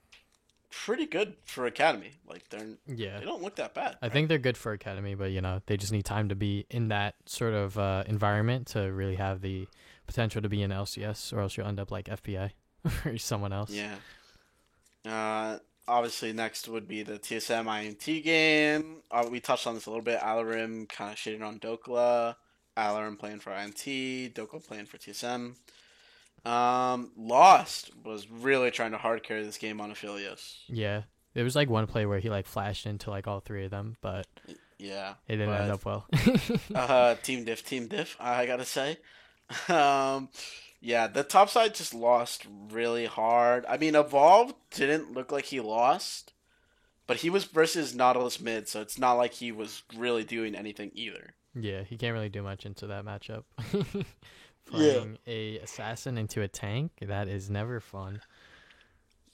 pretty good for Academy. Like Yeah, they don't look that bad. I Right? think they're good for Academy, but they just need time to be in that sort of environment to really have the potential to be in LCS, or else you'll end up like FPA or someone else. Yeah. Obviously, next would be the TSM INT game. We touched on this a little bit. Alarim kind of shitting on Dokla. Alarim playing for INT. Dokla playing for TSM. Lost was really trying to hard carry this game on Aphelios. Yeah, there was like one play where he like flashed into like all three of them, but Yeah. it didn't end up well. Team diff, I gotta say. Um, yeah, the top side just lost really hard. I mean, Evolve didn't look like he lost, but he was versus Nautilus mid, so it's not like he was really doing anything either. Yeah, he can't really do much into that matchup. Yeah. Playing a assassin into a tank, that is never fun.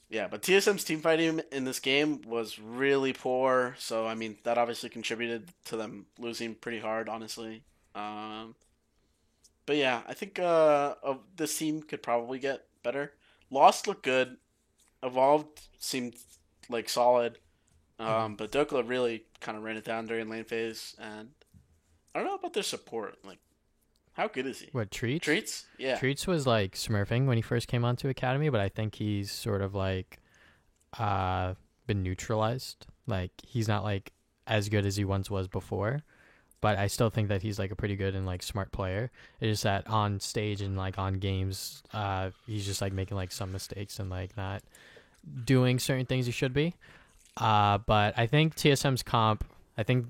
Yeah, but TSM's team fighting in this game was really poor, so I mean that obviously contributed to them losing pretty hard, honestly. Um, but yeah, I think this team could probably get better. Lost looked good. Evolved seemed like solid. Hmm. But Dokla really kind of ran it down during lane phase, and I don't know about their support. Like, how good is he? What, Treats? Treats? Yeah. Treats was like smurfing when he first came onto Academy, but I think he's sort of like been neutralized. Like he's not like as good as he once was before. But I still think that he's like a pretty good and like smart player. It's just that on stage and like on games, he's just like making like some mistakes and like not doing certain things he should be. But I think TSM's comp, I think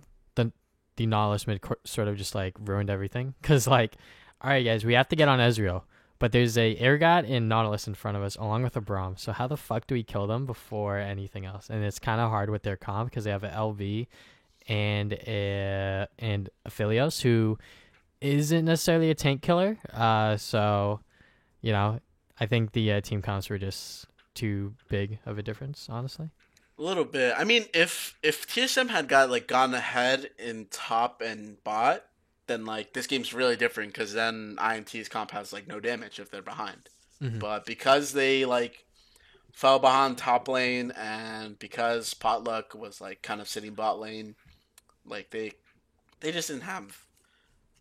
the Nautilus mid sort of just like ruined everything. Cause like, all right guys, we have to get on Ezreal, but there's a Air God and Nautilus in front of us along with a Braum. So how the fuck do we kill them before anything else? And it's kind of hard with their comp because they have an LV and Aphelios, who isn't necessarily a tank killer. So I think the team comps were just too big of a difference, honestly. A little bit. I mean, if TSM had gone ahead in top and bot, then like this game's really different because then INT's comp has like no damage if they're behind. Mm-hmm. But because they like fell behind top lane and because Potluck was like kind of sitting bot lane, like they just didn't have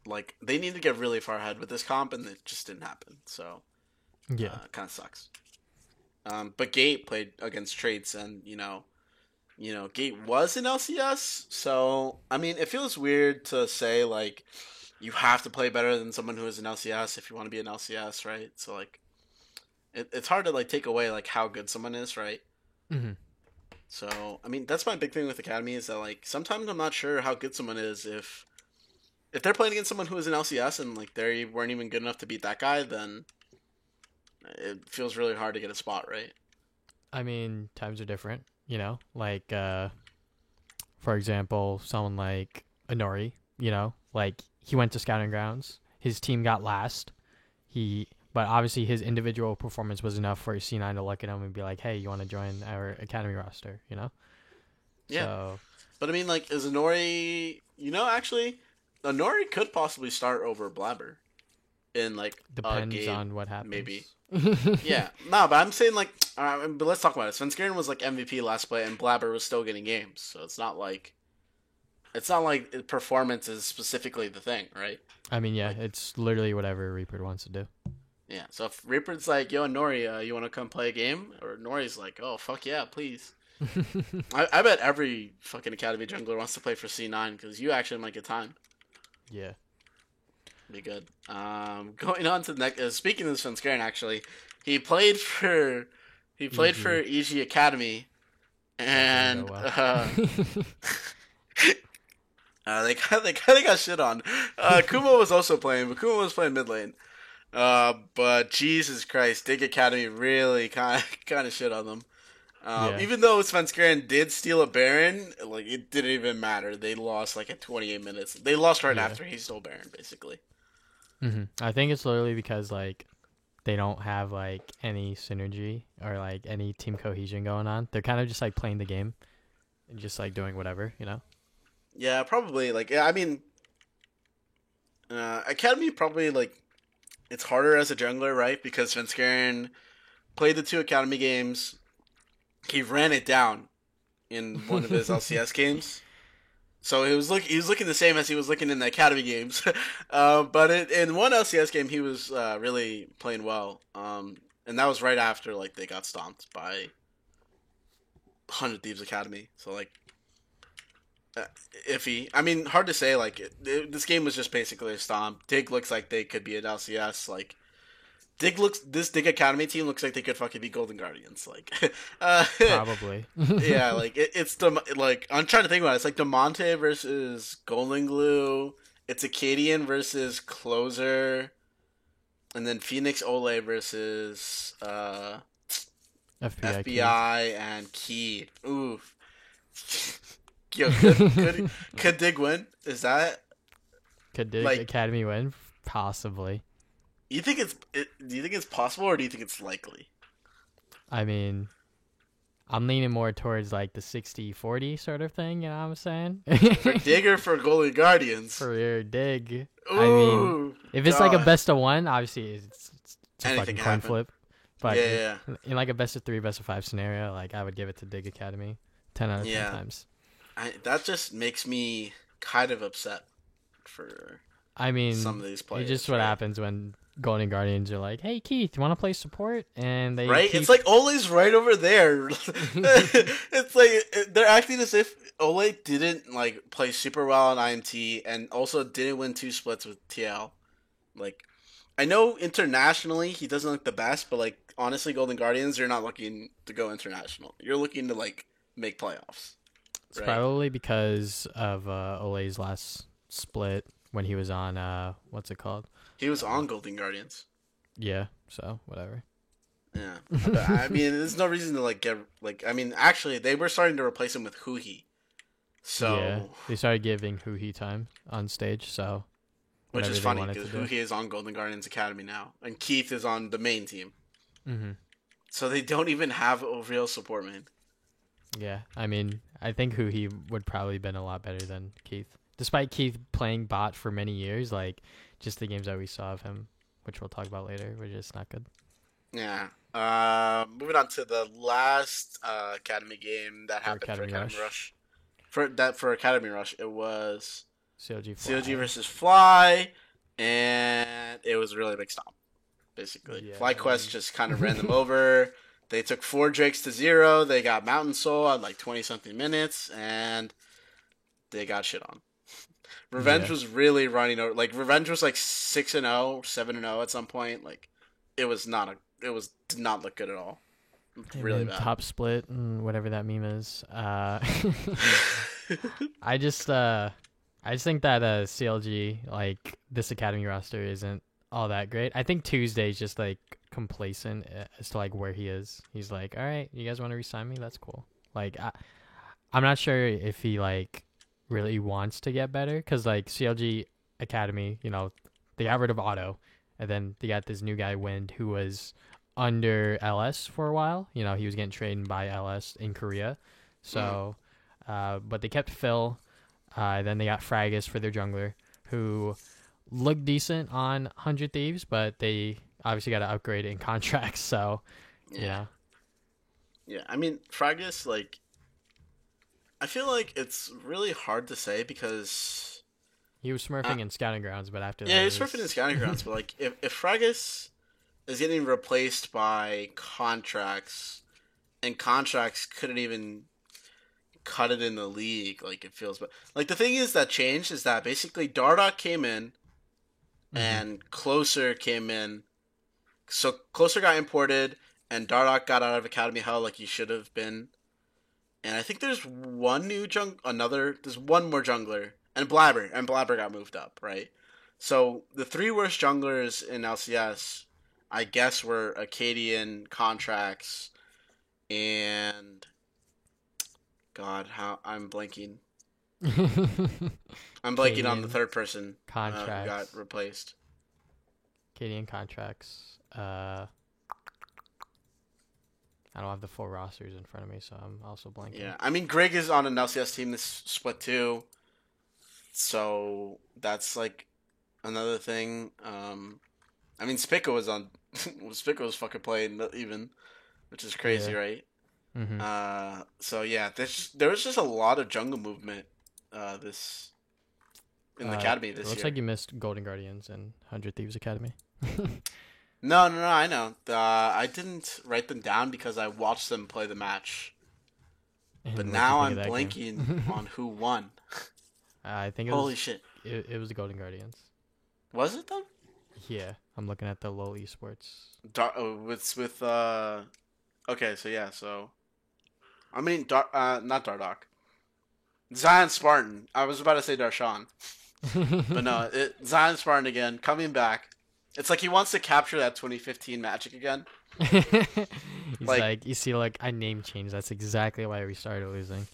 like they need to get really far ahead with this comp and it just didn't happen. So Yeah. it kind of sucks. But Gate played against Traits, and Gate was in LCS. So I mean, it feels weird to say like you have to play better than someone who is in LCS if you want to be in LCS, right? So like, it's hard to like take away like how good someone is, right? Mm-hmm. So I mean, that's my big thing with Academy is that like sometimes I'm not sure how good someone is if they're playing against someone who is in LCS and like they weren't even good enough to beat that guy, then it feels really hard to get a spot, right? I mean, times are different, like, for example, someone like Inori, like he went to Scouting Grounds, his team got last, but obviously his individual performance was enough for C9 to look at him and be like, hey, you want to join our Academy roster, Yeah. So, But I mean, like, is Inori, actually, Inori could possibly start over Blabber in like depends a game, on what happens. maybe. Yeah, no, but I'm saying like, but let's talk about it. Svenskeren was like MVP last play, and Blabber was still getting games, so it's not like performance is specifically the thing, right? I mean, yeah, Like, it's literally whatever Reaper wants to do. yeah. So if Reaper's like, "Yo, Nori, you want to come play a game?" or Nori's like, "Oh, fuck yeah, please." I bet every fucking Academy jungler wants to play for C9 because you actually might get time. Yeah. Be good. Going on to the next. Speaking of Svenskeren, actually, he played for EG. EG Academy, That didn't go and well. they kind of got shit on. Kuma was also playing, but Kuma was playing mid lane. But Jesus Christ, Dig Academy really kind of shit on them. Yeah. Even though Svenskeren did steal a Baron, like it didn't even matter. They lost like at 28 minutes. They lost right Yeah. after he stole Baron, basically. I think it's literally because like they don't have like any synergy or like any team cohesion going on. They're kind of just like playing the game and just like doing whatever, you know? Yeah, probably. Like, yeah, I mean, Academy probably like it's harder as a jungler, right? Because Svenskeren played the 2 Academy games. He ran it down in one of his LCS games. So he was looking the same as he was looking in the Academy games, but in one LCS game he was really playing well, and that was right after like they got stomped by 100 Thieves Academy. So like iffy. I mean, hard to say. Like this game was just basically a stomp. Dig looks like they could be an LCS. Like this Dig Academy team looks like they could fucking be Golden Guardians. Like, Probably. yeah, like it's the like I'm trying to think about it. It's like Demonte versus Golden Glue. It's Acadian versus Closer, and then Phoenix Ole versus FBI and Key. Oof. Yo, could Dig win? Is that Could Dig like Academy win? Possibly. do you think it's possible or do you think it's likely? I mean, I'm leaning more towards like the 60-40 sort of thing, you know what I'm saying? For Dig or for Golden Guardians? For your Dig. Ooh, I mean, if it's like a God. best of one, obviously it's a Anything fucking can coin happen. flip. But Yeah. in like a best of 3, best of 5 scenario, like I would give it to Dig Academy 10 out of 10 Yeah. times. That just makes me kind of upset for I mean, some of these players. it's just what right? happens when Golden Guardians are like, "Hey Keith, you want to play support?" And they Right? keep... It's like Ole's right over there. It's like they're acting as if Ole didn't like play super well on IMT and also didn't win 2 splits with TL. Like, I know internationally he doesn't look the best, but like honestly, Golden Guardians, you're not looking to go international. You're looking to like make playoffs. It's Right. probably because of Ole's last split when he was on what's it called? He was on Golden Guardians. Yeah, so whatever. Yeah. But, I mean, there's no reason to like get like. I mean, actually, they were starting to replace him with Huhi. So, Yeah, they started giving Huhi time on stage, so which whatever is they funny wanted because to do. Huhi is on Golden Guardians Academy now, and Keith is on the main team. Mm-hmm. So they don't even have a real support man. Yeah, I mean, I think Huhi would probably been a lot better than Keith, despite Keith playing bot for many years. Like, just the games that we saw of him, which we'll talk about later, were just not good. Yeah. Moving on to the last Academy game that happened Academy for Academy Rush. Rush. For Academy Rush, it was CLG Fly. COG versus Fly, and it was a really big stomp. Basically, Yeah, FlyQuest just kind of ran them over. They took 4 Drakes to 0. They got Mountain Soul at like 20 something minutes, and they got shit on. Revenge Yeah. was really running over. Like Revenge was like 6-0, 7-0 at some point. Like it was did not look good at all. And Really then bad. Top split and whatever that meme is. I just think that CLG, like, this Academy roster isn't all that great. I think Tuesday's just like complacent as to like where he is. He's like, all right, you guys want to resign me? That's cool. Like, I'm not sure if he like really wants to get better, because like CLG Academy, you know, they got rid of Otto, and then they got this new guy Wind, who was under LS for a while. You know, he was getting trained by LS in Korea. So, but they kept Phil. Then they got Fragus for their jungler, who looked decent on 100 Thieves, but they obviously got to upgrade in contracts. So, yeah. Yeah, I mean, Fragus, like, I feel like it's really hard to say because He was smurfing in Scouting Grounds, but after that... yeah, it he's was- surfing in Scouting Grounds, but like if Fragus is getting replaced by contracts, and contracts cut it in the league. Like, it feels, but like the thing is that changed is that basically Dardoch came in and Closer came in. So Closer got imported and Dardoch got out of Academy Hell like he should have been. And I think there's one new there's one more jungler. And Blabber got moved up, right? So the three worst junglers in LCS, I guess, were Acadian, Contracts, and God, how I'm blanking. I'm blanking on the third person. Contracts who got replaced. Acadian Contracts. I don't have the full rosters in front of me, so I'm also blanking. Yeah, I mean Greg is on an LCS team this split too, so that's like another thing. I mean Spica was on. Spica was fucking playing even, which is crazy, right? Mm-hmm. So yeah, there was just a lot of jungle movement. This in the academy this year. It looks like you missed Golden Guardians and 100 Thieves Academy. No, I know. I didn't write them down because I watched them play the match. But now I'm blanking on who won. I think Holy shit. It was the Golden Guardians. Was it them? Yeah, I'm looking at the LoL Esports. With okay, so yeah, so I mean not Dardoch. Zion Spartan. I was about to say Darshan. But no, Zion Spartan again, coming back. It's like he wants to capture that 2015 Magic again. He's like, you see, like, I name change. That's exactly why we started losing.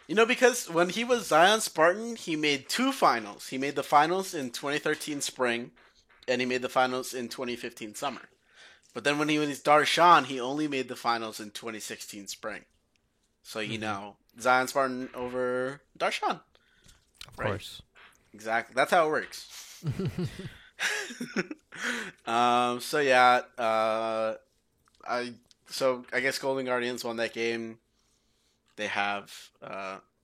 You know, because when he was Zion Spartan, he made 2 finals. He made the finals in 2013 spring, and he made the finals in 2015 summer. But then when he was Darshan, he only made the finals in 2016 spring. So, you know, Zion Spartan over Darshan. Of course. Exactly. That's how it works. So yeah, I guess Golden Guardians won that game. They have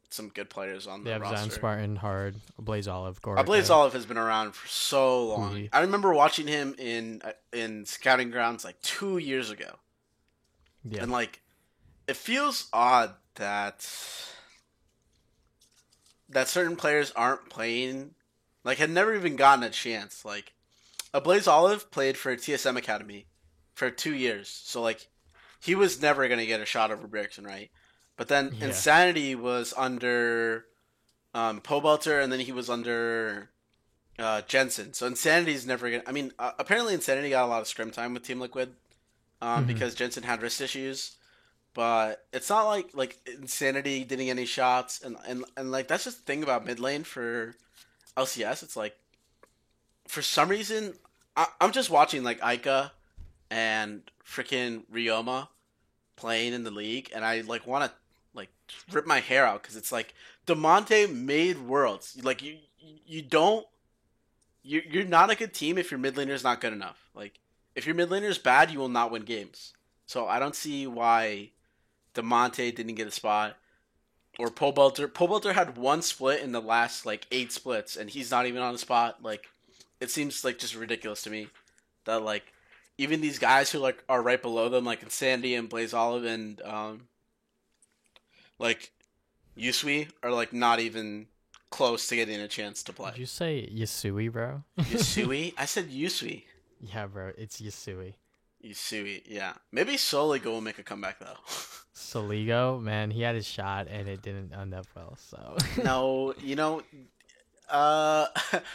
some good players on the roster. They have Zion Spartan, Hard, Blaze Olive, Gorica. Blaze Olive has been around for so long. I remember watching him in scouting grounds like 2 years ago. Yeah. And like, it feels odd that certain players aren't playing. Like, had never even gotten a chance. Like, Blaze Olive played for TSM Academy for 2 years. So, like, he was never going to get a shot over Bergson, right? But then Insanity was under Pobelter, and then he was under Jensen. So Insanity's never going to... I mean, apparently Insanity got a lot of scrim time with Team Liquid because Jensen had wrist issues. But it's not like Insanity didn't get any shots. And like, that's just the thing about mid lane for LCS. It's like, for some reason, I'm just watching like Ica and freaking Ryoma playing in the league, and I like want to like rip my hair out because it's like Damonte made worlds. Like you're not a good team if your mid laner is not good enough. Like, if your mid laner is bad, you will not win games. So I don't see why Damonte didn't get a spot. Or Pobelter. Pobelter had 1 split in the last, like, 8 splits, and he's not even on the spot. Like, it seems, like, just ridiculous to me that, like, even these guys who, like, are right below them, like Insanity and Blaze Olive and, like, Yusui are, like, not even close to getting a chance to play. Did you say Yusui, bro? Yusui? I said Yusui. Yeah, bro, it's Yusui. Yusui, yeah. Maybe Soligo will make a comeback, though. Soligo, man, he had his shot and it didn't end up well, so. No, you know,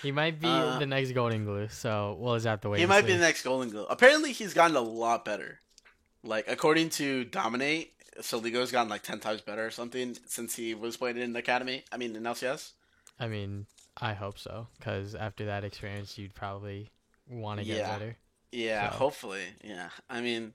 he might be the next Golden Glue, so we'll just have to wait. He might be the next Golden Glue. Apparently, he's gotten a lot better. Like, according to Dominate, Soligo's gotten like 10 times better or something since he was playing in the academy. I mean, in LCS. I mean, I hope so, because after that experience, you'd probably want to get better. Yeah, so. Hopefully. Yeah, I mean,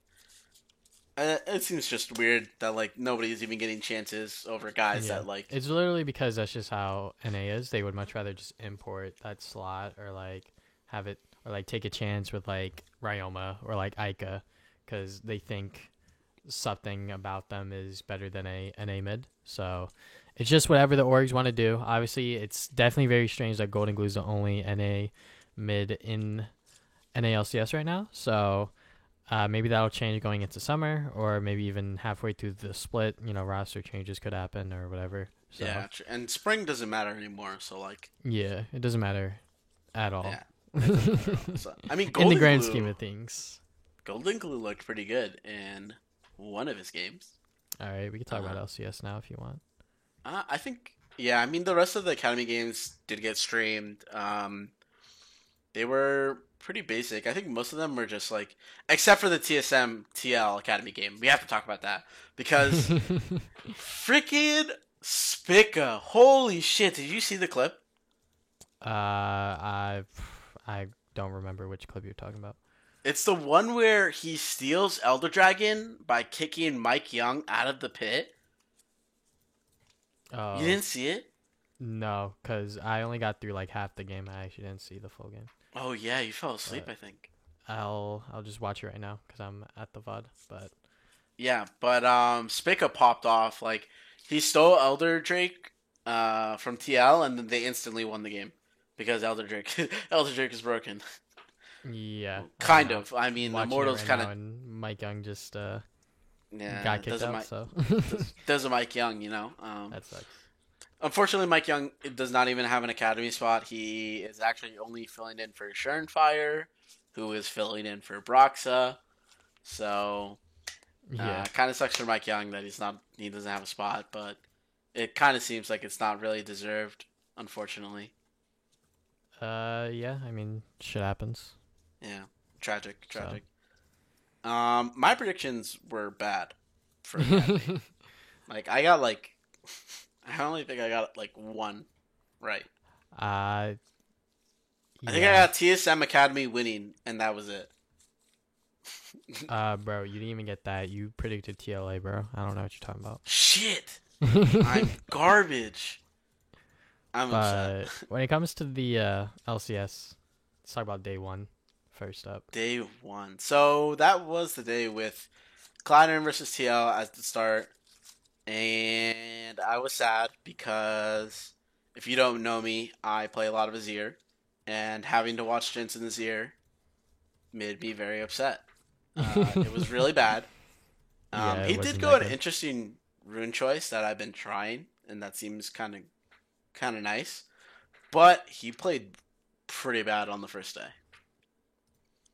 it seems just weird that like nobody's even getting chances over guys that like. It's literally because that's just how NA is. They would much rather just import that slot or like have it or like take a chance with like Ryoma or like Ica because they think something about them is better than a NA mid. So it's just whatever the orgs want to do. Obviously, it's definitely very strange that Golden Glue is the only NA mid in NALCS right now. So Maybe that'll change going into summer, or maybe even halfway through the split. Roster changes could happen or whatever. So Yeah, and spring doesn't matter anymore. So like, yeah, it doesn't matter at all. yeah, it doesn't matter at all. So I mean, In the grand scheme of things. Golden Glue looked pretty good in one of his games. All right, we can talk about Uh, LCS now if you want. I think, yeah. I mean, the rest of the Academy games did get streamed. They were pretty basic. I think most of them were just like, except for the TSM TL Academy game. We have to talk about that because freaking Spica. Holy shit! Did you see the clip? I don't remember which clip you're talking about. It's the one where he steals Elder Dragon by kicking Mike Young out of the pit. Oh, You didn't see it? no, because I only got through like half the game. I actually didn't see the full game. Oh yeah, you fell asleep, But I think. I'll just watch it right now because I'm at the VOD. But Yeah, but Spica popped off. Like he stole Elder Drake from TL, and then they instantly won the game because Elder Drake Elder Drake is broken. yeah, Kind I'm of. I mean, watching it Immortals right kind now, of and Mike Young just yeah got kicked doesn't out. Mike So doesn't Mike Young, that sucks. Unfortunately, Mike Young does not even have an academy spot. He is actually only filling in for Fire, who is filling in for Broxa. So Yeah. kind of sucks for Mike Young that he doesn't have a spot, but it kind of seems like it's not really deserved, unfortunately. Yeah. I mean, shit happens. Yeah, tragic, So. tragic. My predictions were bad for Academy. Like I got like, I only think I got like one right. Uh, I think I got TSM Academy winning, and that was it. Bro, you didn't even get that. You predicted TLA, bro. I don't know what you're talking about. Shit, I'm garbage. I'm upset. But when it comes to the LCS, let's talk about day one first up. Day one. So that was the day with Cloud9 versus TL as the start. And I was sad because if you don't know me, I play a lot of Azir. And having to watch Jensen Azir made me very upset. It was really bad. Yeah, it He wasn't did that go an good. interesting rune choice that I've been trying, and that seems kind of nice. But he played pretty bad on the first day.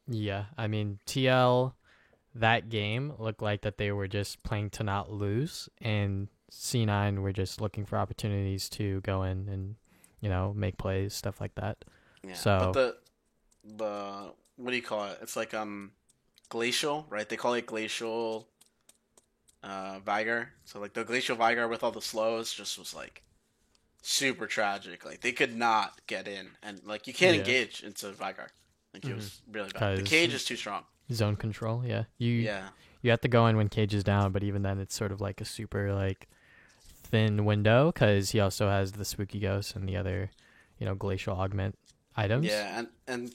Yeah, I mean TL, that game looked like that they were just playing to not lose, and C9 were just looking for opportunities to go in and make plays, stuff like that. Yeah. So But the what do you call it? It's like glacial, right? They call it glacial Vigor. So like the glacial Vigor with all the slows just was like super tragic. Like they could not get in, and like you can't Yeah. engage into Vigor. Like it was really bad. The 'Cause cage is too strong. zone control, yeah. You Yeah. you have to go in when Cage is down, but even then it's sort of like a super like thin window because he also has the spooky ghost and the other glacial augment items. Yeah, and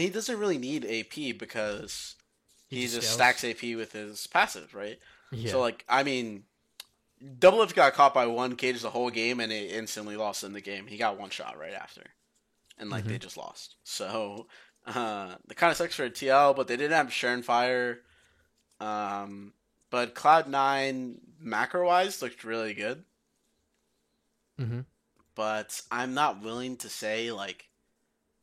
he doesn't really need AP because he just scales. stacks AP with his passive, right? Yeah. So like I mean, Double Lift got caught by one cage the whole game, and it instantly lost in the game. He got one shot right after, and like they just lost. So it kind of sucks for TL, but they didn't have Fire. But Cloud9 macro wise looked really good, Mm-hmm. but I'm not willing to say like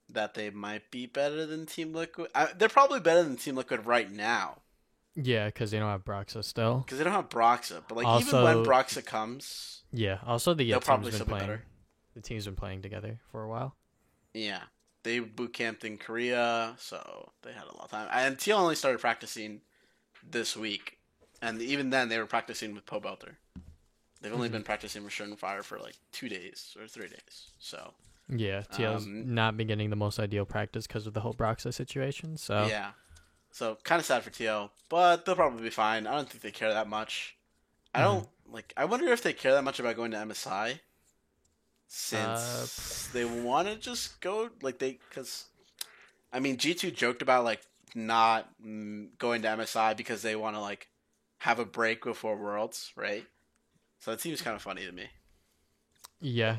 that they might be better than Team Liquid. They're probably better than Team Liquid right now Yeah, because they don't have Broxa still. because they don't have Broxa. But like even Also- when Broxa comes, Yeah. Also, the they'll team's probably been still be playing. better. The team's been playing together for a while. Yeah, they boot camped in Korea, so they had a lot of time. And TL only started practicing this week, and even then they were practicing with Poe Belter. They've only been practicing with Fire for like 2 days or 3 days. So Yeah, TL's not been getting the most ideal practice because of the whole Broxa situation. So yeah, so kind of sad for TL, but they'll probably be fine. I don't think they care that much. I don't like. I wonder if they care that much about going to MSI, since they want to just go like because I mean G2 joked about like not going to MSI because they want to like have a break before Worlds, right? So that seems kind of funny to me. yeah,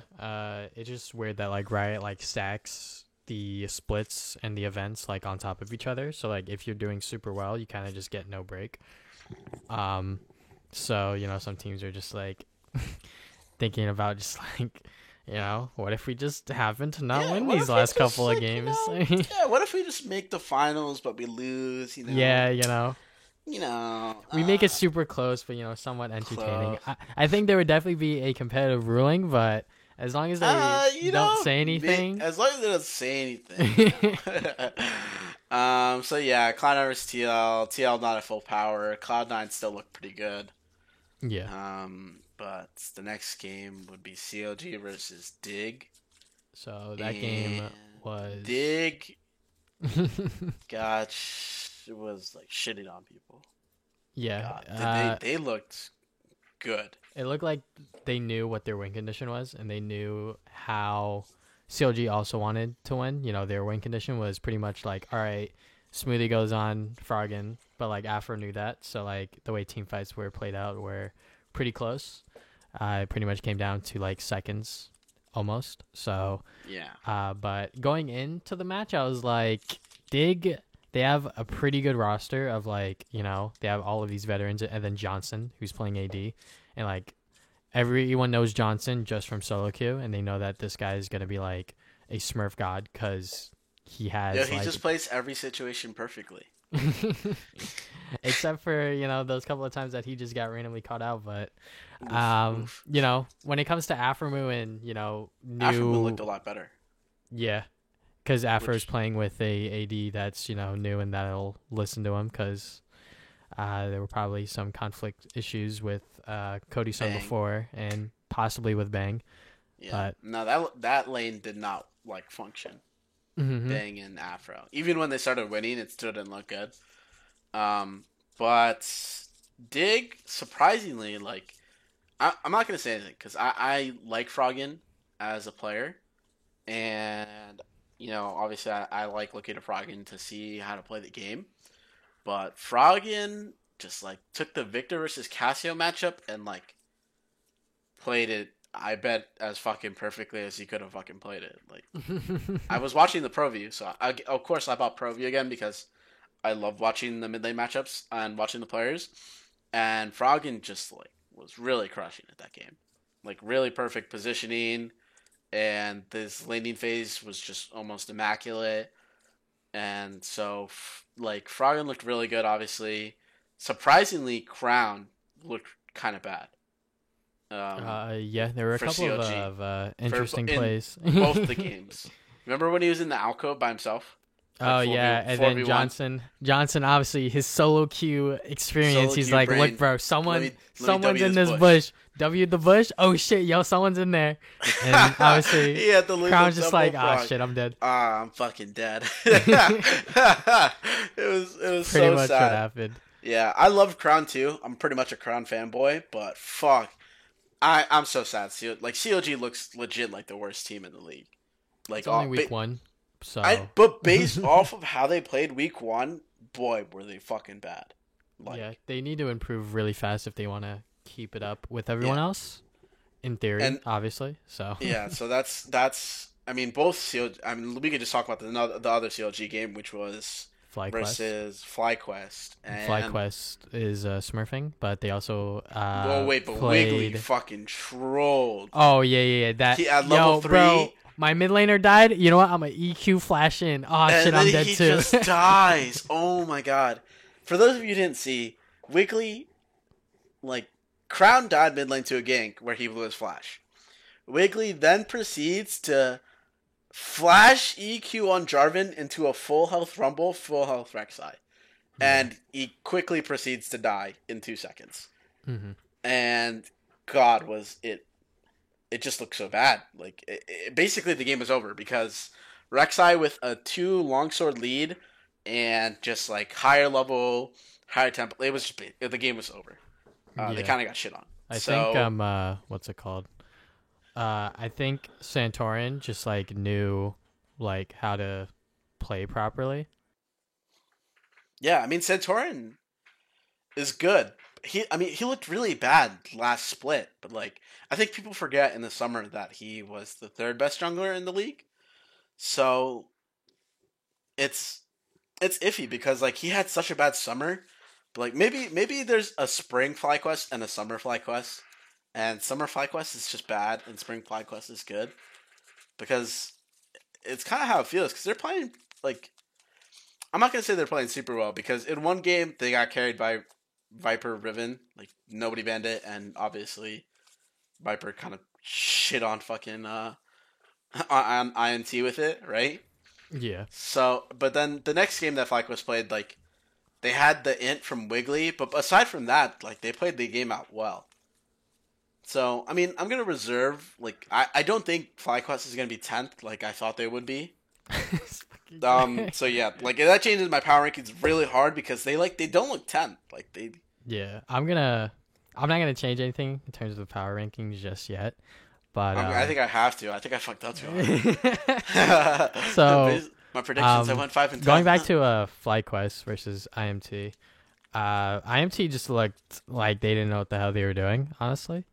it's just weird that like Riot like stacks the splits and the events like on top of each other. So like if you're doing super well, you kind of just get no break. So some teams are just like thinking about just like what if we just happen to not win these last couple of games? What if we just make the finals but we lose? Yeah, we make it super close, but somewhat entertaining. I think there would definitely be a competitive ruling, but as long as they don't say anything. As long as they don't say anything. So yeah, Cloud9 versus TL. TL not at full power. Cloud9 still look pretty good. Yeah. But the next game would be CLG versus Dig. So that game was Dig. Gosh, it was like shitting on people. Yeah. They looked good. It looked like they knew what their win condition was, and they knew how CLG also wanted to win. Their win condition was pretty much like, all right, Smoothie goes on Froggen, but like Afro knew that, so like the way team fights were played out were pretty close. It pretty much came down to like seconds almost. So yeah. But going into the match, I was like, Dig, they have a pretty good roster of like, they have all of these veterans, and then Johnson, who's playing AD, and like everyone knows Johnson just from solo queue, and they know that this guy is gonna be like a Smurf god because he has. Yeah, he just plays every situation perfectly. Except for those couple of times that he just got randomly caught out, but when it comes to Afromu and Afromu looked a lot better. Yeah, because Afro's playing with a AD that's new and that'll listen to him because there were probably some conflict issues with Cody Sun before and possibly with Bang. Yeah, but no, that lane did not like function. Mm-hmm. Bang and Afro. Even when they started winning, it still didn't look good. But Dig, surprisingly, like, I'm not going to say anything because I like Froggen as a player. And, obviously I like looking at Froggen to see how to play the game. But Froggen just, like, took the Victor versus Cassio matchup and, like, played it, I bet, as fucking perfectly as he could have fucking played it. Like, I was watching the Pro View, so of course I bought Pro View again because I love watching the mid lane matchups and watching the players. And Froggen just like was really crushing at that game, like really perfect positioning, and this laning phase was just almost immaculate. And so, like, Froggen looked really good. Obviously, surprisingly, Crown looked kind of bad. Yeah, there were a couple CLG, of interesting plays. Both the games. Remember when he was in the alcove by himself? Like and then Johnson, obviously his solo queue experience. He's like, brain. Look, bro, someone's in this bush. W the bush. Oh shit, yo, someone's in there. And obviously, Crown's just like, shit, I'm dead. I'm fucking dead. it was pretty so much sad. What happened. Yeah, I love Crown too. I'm pretty much a Crown fanboy, but fuck. I'm so sad. COG looks legit like the worst team in the league. Like, it's only week one, so. But based off of how they played week one, boy, were they fucking bad. Like, yeah, they need to improve really fast if they want to keep it up with everyone else. In theory, obviously. So. Yeah, so that's. I mean, both COG. I mean, we could just talk about the other COG game, which was FlyQuest versus FlyQuest. And FlyQuest is smurfing, but they also but Wiggly fucking trolled. Oh yeah. That at level 3, bro, my mid laner died. You know what? I'm a EQ flash in. Oh shit, I'm dead too. He just dies. Oh my god. For those of you who didn't see, Wiggly, like, Crown died mid lane to a gank where he blew his flash. Wiggly then proceeds to flash EQ on Jarvan into a full health Rumble, full health Rek'Sai. And he quickly proceeds to die in 2 seconds. Mm-hmm. And God, was it just looked so bad. Like, basically the game was over because Rek'Sai with a 2 longsword lead and just like higher level, higher tempo, it was just, the game was over. They kind of got shit on. I think what's it called? I think Santorin just like knew like how to play properly. Yeah, I mean Santorin is good. He looked really bad last split, but like I think people forget in the summer that he was the 3rd best jungler in the league. So it's it's iffy because like he had such a bad summer, but like maybe there's a spring FlyQuest and a summer FlyQuest, and summer FlyQuest is just bad and spring FlyQuest is good because it's kind of how it feels because they're playing like I'm not gonna say they're playing super well because in one game they got carried by Viper Riven, like nobody banned it, and obviously Viper kind of shit on fucking on INT with it, right? Yeah. So, but then the next game that FlyQuest played, like they had the int from Wiggly, but aside from that, like they played the game out well. So, I mean, I'm gonna reserve. Like, I don't think FlyQuest is gonna be 10th, like I thought they would be. So yeah, like that changes my power rankings really hard because they don't look 10th. Like they. Yeah, I'm not gonna change anything in terms of the power rankings just yet, but I think I have to. I think I fucked up too hard. So my predictions, I went 5 and 10. going back to FlyQuest versus IMT, IMT just looked like they didn't know what the hell they were doing, honestly.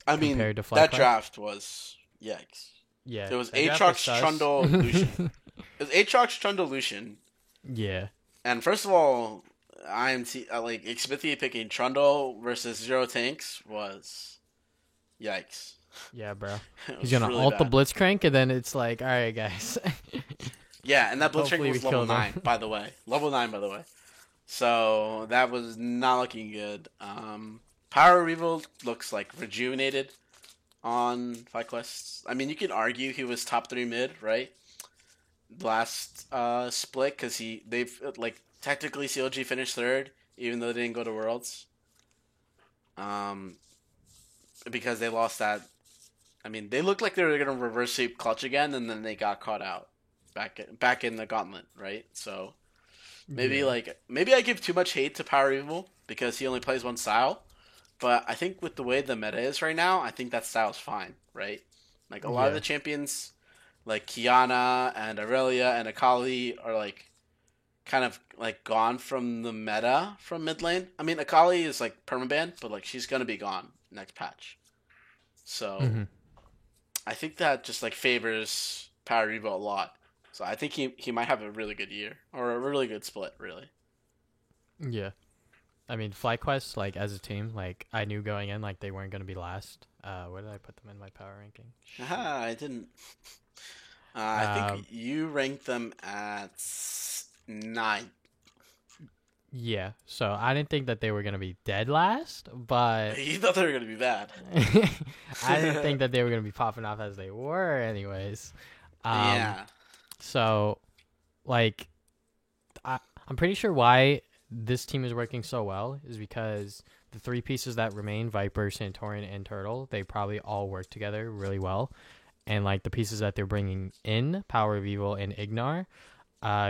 I mean, compared to that FlyQuest. draft was yikes. Yeah, It was that draft Aatrox, was sus. Trundle, Lucian. It was Aatrox, Trundle, Lucian. Yeah, And first of all, IMT like Xmithia picking Trundle versus Zero Tanks was yikes. yeah, bro. It He's was gonna really ult the bad. Blitzcrank, and then it's like, all right, guys. Yeah, and that Blitzcrank Hopefully was we level kill them. 9, by the way. Level 9, by the way. So that was not looking good. Power Revolt looks like rejuvenated on FlyQuest. I mean, you can argue he was top 3 mid, right? Last split because they've like technically CLG finished third even though they didn't go to Worlds. Um, because they lost that. I mean, they looked like they were gonna reverse sweep clutch again, and then they got caught out back in the gauntlet, right? So maybe Yeah. maybe I give too much hate to Power Evil because he only plays one style. But I think with the way the meta is right now, I think that style's fine, right? Like a lot of Yeah. the champions, like Kiana and Aurelia and Akali, are like kind of like gone from the meta from mid lane. I mean, Akali is like permaban, but like she's gonna be gone next patch. So Mhm. I think that just like favors Power Evo a lot. So I think he might have a really good year or a really good split, really. Yeah. I mean, FlyQuest, like as a team, like I knew going in, like they weren't gonna be last. Where did I put them in my power ranking? Shit. Haha, I didn't. I Um, think you ranked them at 9. yeah. So I didn't think that they were gonna be dead last, but You thought they were gonna be bad. I didn't think that they were gonna be popping off as they were, anyways. Yeah. So, like, I'm pretty sure why this team is working so well is because the three pieces that remain, Viper, Santorin, and Turtle, they probably all work together really well. And, like, the pieces that they're bringing in, Power of Evil and Ignar,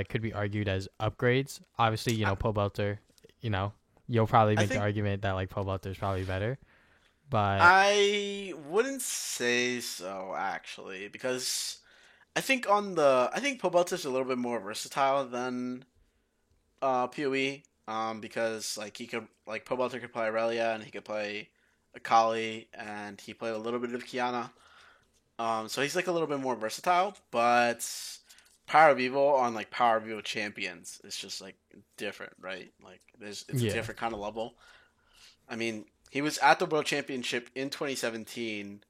could be argued as upgrades. Obviously, you know, Pobelter, you know, you'll probably I make the think- argument that, like, Pobelter is probably better. But, I wouldn't say so actually, because I think Pobelta's a little bit more versatile than PoE. Because like he could like Pobelter could play Aurelia and he could play Akali and he played a little bit of Kiana. So he's like a little bit more versatile, but Power of Evil on like Power of Evil champions is just like different, right? Like it's Yeah. a different kind of level. I mean, he was at the World Championship in 2017,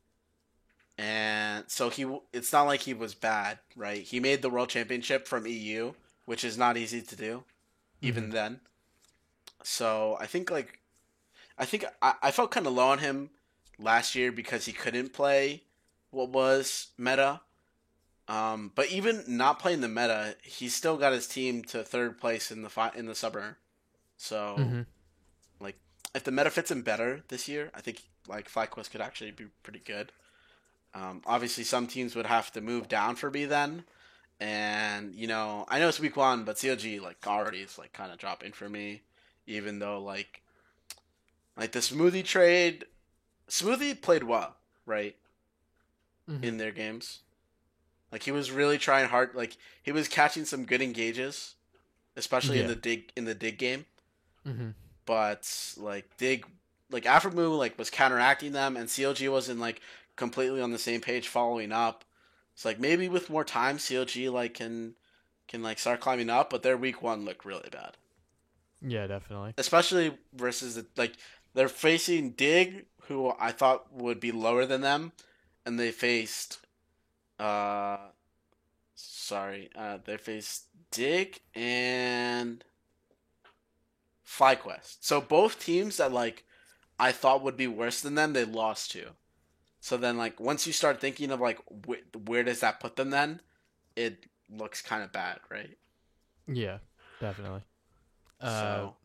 and so it's not like he was bad, right? He made the World Championship from EU, which is not easy to do, even then. So I think I felt kind of low on him last year because he couldn't play what was meta. But even not playing the meta, he still got his team to third place in the summer. So Mhm. like if the meta fits him better this year, I think like FlyQuest could actually be pretty good. Obviously, some teams would have to move down for B then, and you know I know it's week 1, but CLG like already is like kind of dropping for me, even though like the Smoothie trade, Smoothie played well, right, Mhm. in their games. Like he was really trying hard. Like he was catching some good engages, especially Yeah. in the dig game. Mhm. But like dig like Afromoo like was counteracting them and CLG wasn't like completely on the same page following up. It's like maybe with more time CLG like can can like start climbing up, but their week one looked really bad, Yeah, definitely. especially versus like they're facing Dig, who I thought would be lower than them, and they faced uh they faced Dig and FlyQuest. So both teams that like I thought would be worse than them, they lost to. So then like once you start thinking of like where does that put them then, it looks kind of bad, right? Yeah, definitely. Uh, So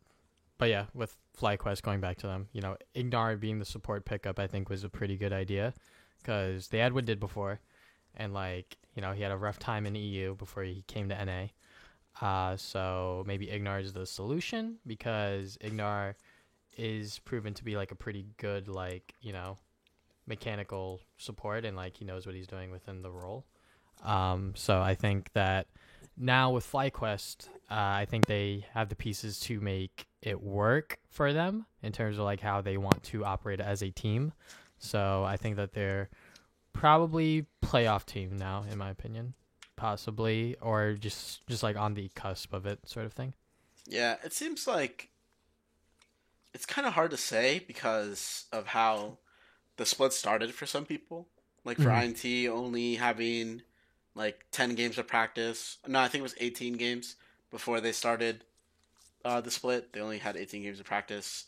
but yeah, with FlyQuest going back to them, Ignar being the support pickup, I think was a pretty good idea because they had what did before, and like he had a rough time in EU before he came to NA. So maybe Ignar is the solution because Ignar is proven to be like a pretty good mechanical support and like he knows what he's doing within the role. So I think that now with FlyQuest, I think they have the pieces to make it work for them in terms of like how they want to operate as a team. So I think that they're probably playoff team now, in my opinion, possibly, or just like on the cusp of it, sort of thing. yeah, it seems like it's kind of hard to say because of how the split started for some people. Like for Mm-hmm. INT only having like 10 games of practice. No, I think it was 18 games before they started the split. They only had 18 games of practice.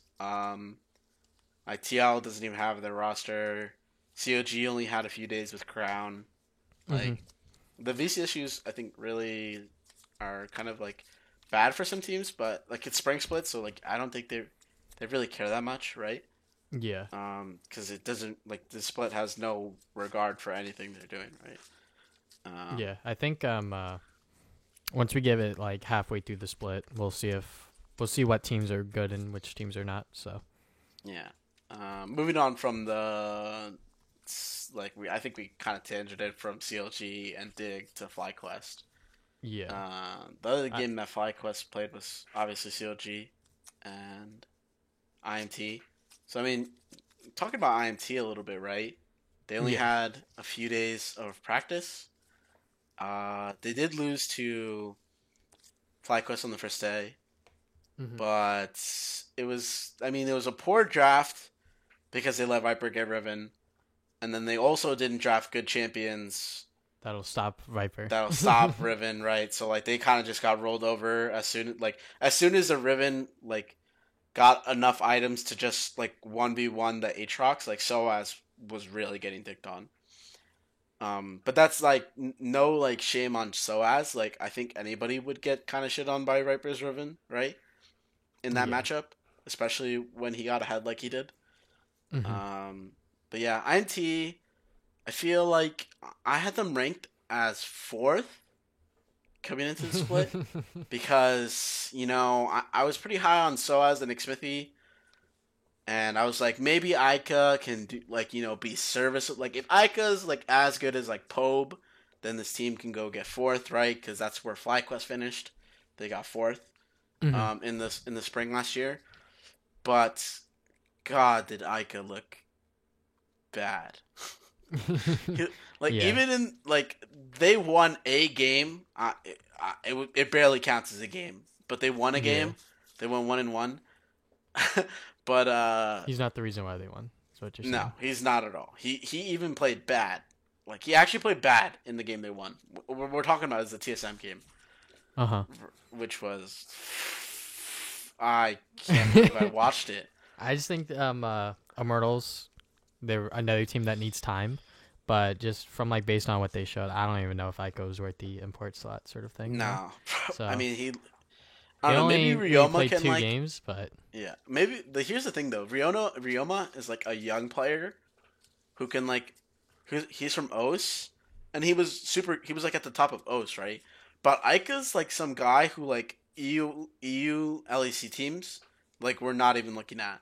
ITL doesn't even have their roster. COG only had a few days with Crown. Mm-hmm. Like the VC issues, I think really are kind of like bad for some teams, but like it's spring split, so like I don't think they really care that much, right? Yeah. Because it doesn't like the split has no regard for anything they're doing, right? Yeah. I think once we give it like halfway through the split, we'll see what teams are good and which teams are not. So Yeah. Moving on from the I think we kind of tangented from CLG and Dig to FlyQuest. yeah. The other I, game that FlyQuest played was obviously CLG and IMT. So I mean, talking about IMT a little bit, right? They only yeah. had a few days of practice. They did lose to FlyQuest on the first day, Mm-hmm. but it was a poor draft because they let Viper get Riven, and then they also didn't draft good champions That'll stop Viper. that'll stop Riven, right? So like they kind of just got rolled over as soon as the Riven like got enough items to just like 1v1 the Aatrox, like Soaz was really getting dicked on. But that's like no like shame on Soaz. Like I think anybody would get kind of shit on by Viper's Riven, right? In that Yeah. matchup, especially when he got ahead like he did. Mm-hmm. Um, but yeah, INT, I feel like I had them ranked as fourth coming into the split because I was pretty high on Soaz and Xmithy, and I was like maybe Ica can do like be service like if Ica's like as good as like Pobe, then this team can go get fourth, right? Because that's where FlyQuest finished. They got fourth Mm-hmm. in the spring last year, but God, did Ica look bad. Like Yeah. even in like they won a game. It barely counts as a game, but they won a Yeah. game. They won 1-1. But He's not the reason why they won. That's what you're no, saying. he's not at all. He even played bad. Like he actually played bad in the game they won. What we're talking about is the TSM game, Uh huh. which was I can't believe I watched it. I just think Immortals, they're another team that needs time, but just from like based on what they showed, I don't even know if Ico's worth the import slot sort of thing. No, I So mean I they don't know. only Maybe really Ryoma played can two like games, but yeah. Here's the thing though. Ryoma is like a young player who can like he's from OS and he was like at the top of OS, right? But Ica's like some guy who like EU LEC teams like we're not even looking at.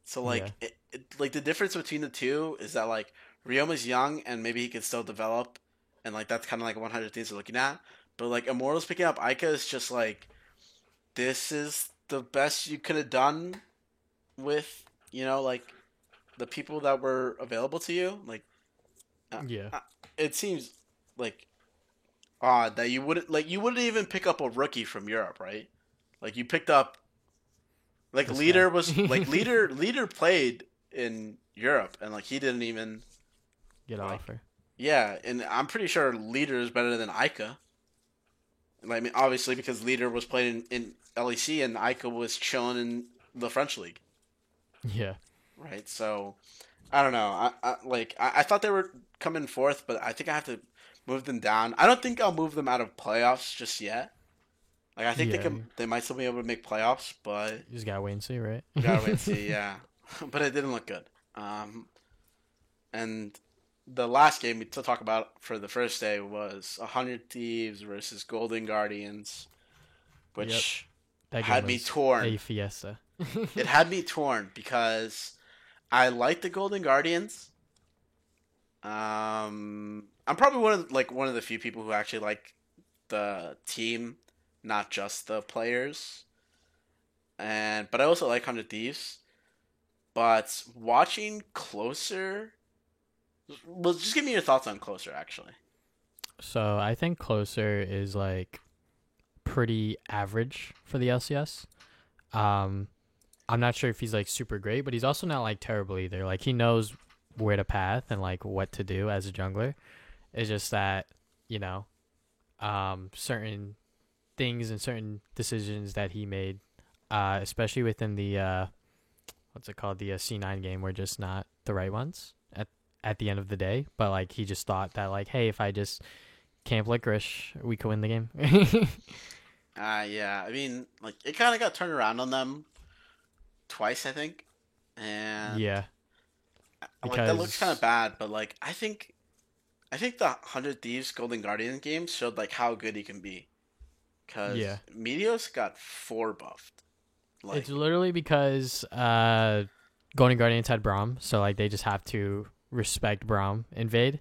So yeah, like like the difference between the two is that like Ryoma's young and maybe he can still develop and like that's kind of like 100 things we're looking at. But like Immortals picking up Ica is just like this is the best you could have done with like the people that were available to you. Like uh, yeah, uh, it seems like odd that you wouldn't even pick up a rookie from Europe, right? Like you picked up like This Leader guy. was like Leader played in Europe and like he didn't even Get an like offer. yeah, and I'm pretty sure Leader is better than Ica. I mean, obviously because Leader was playing in LEC and Ica was chilling in the French league, Yeah. right? So I don't know. I thought they were coming fourth, but I think I have to move them down. I don't think I'll move them out of playoffs just yet. Like I think Yeah. they might still be able to make playoffs, but You just gotta wait and see, right? we gotta wait and see. Yeah, but it didn't look good. And the last game to talk about for the first day was 100 Thieves versus Golden Guardians, which That game had me was torn. a fiesta. It had me torn because I like the Golden Guardians. I'm probably one of the few people who actually like the team, not just the players. But I also like 100 Thieves. But watching Closer, well, just give me your thoughts on Closer actually. So I think Closer is like pretty average for the LCS. I'm not sure if he's like super great, but he's also not like terrible either. Like he knows where to path and like what to do as a jungler. It's just that, you know, certain things and certain decisions that he made, especially within the what's it called, the C9 game, were just not the right ones at the end of the day. But like he just thought that like, hey, if I just camp Licorice, we could win the game. Yeah. I mean, like it kind of got turned around on them twice, I think, and Yeah, like that looks because kind of bad. But like I think the 100 Thieves Golden Guardian game showed like how good he can be. Cause yeah, Meteos got 4 buffed. Like it's literally because Golden Guardians had Braum, so like they just have to respect Braum invade.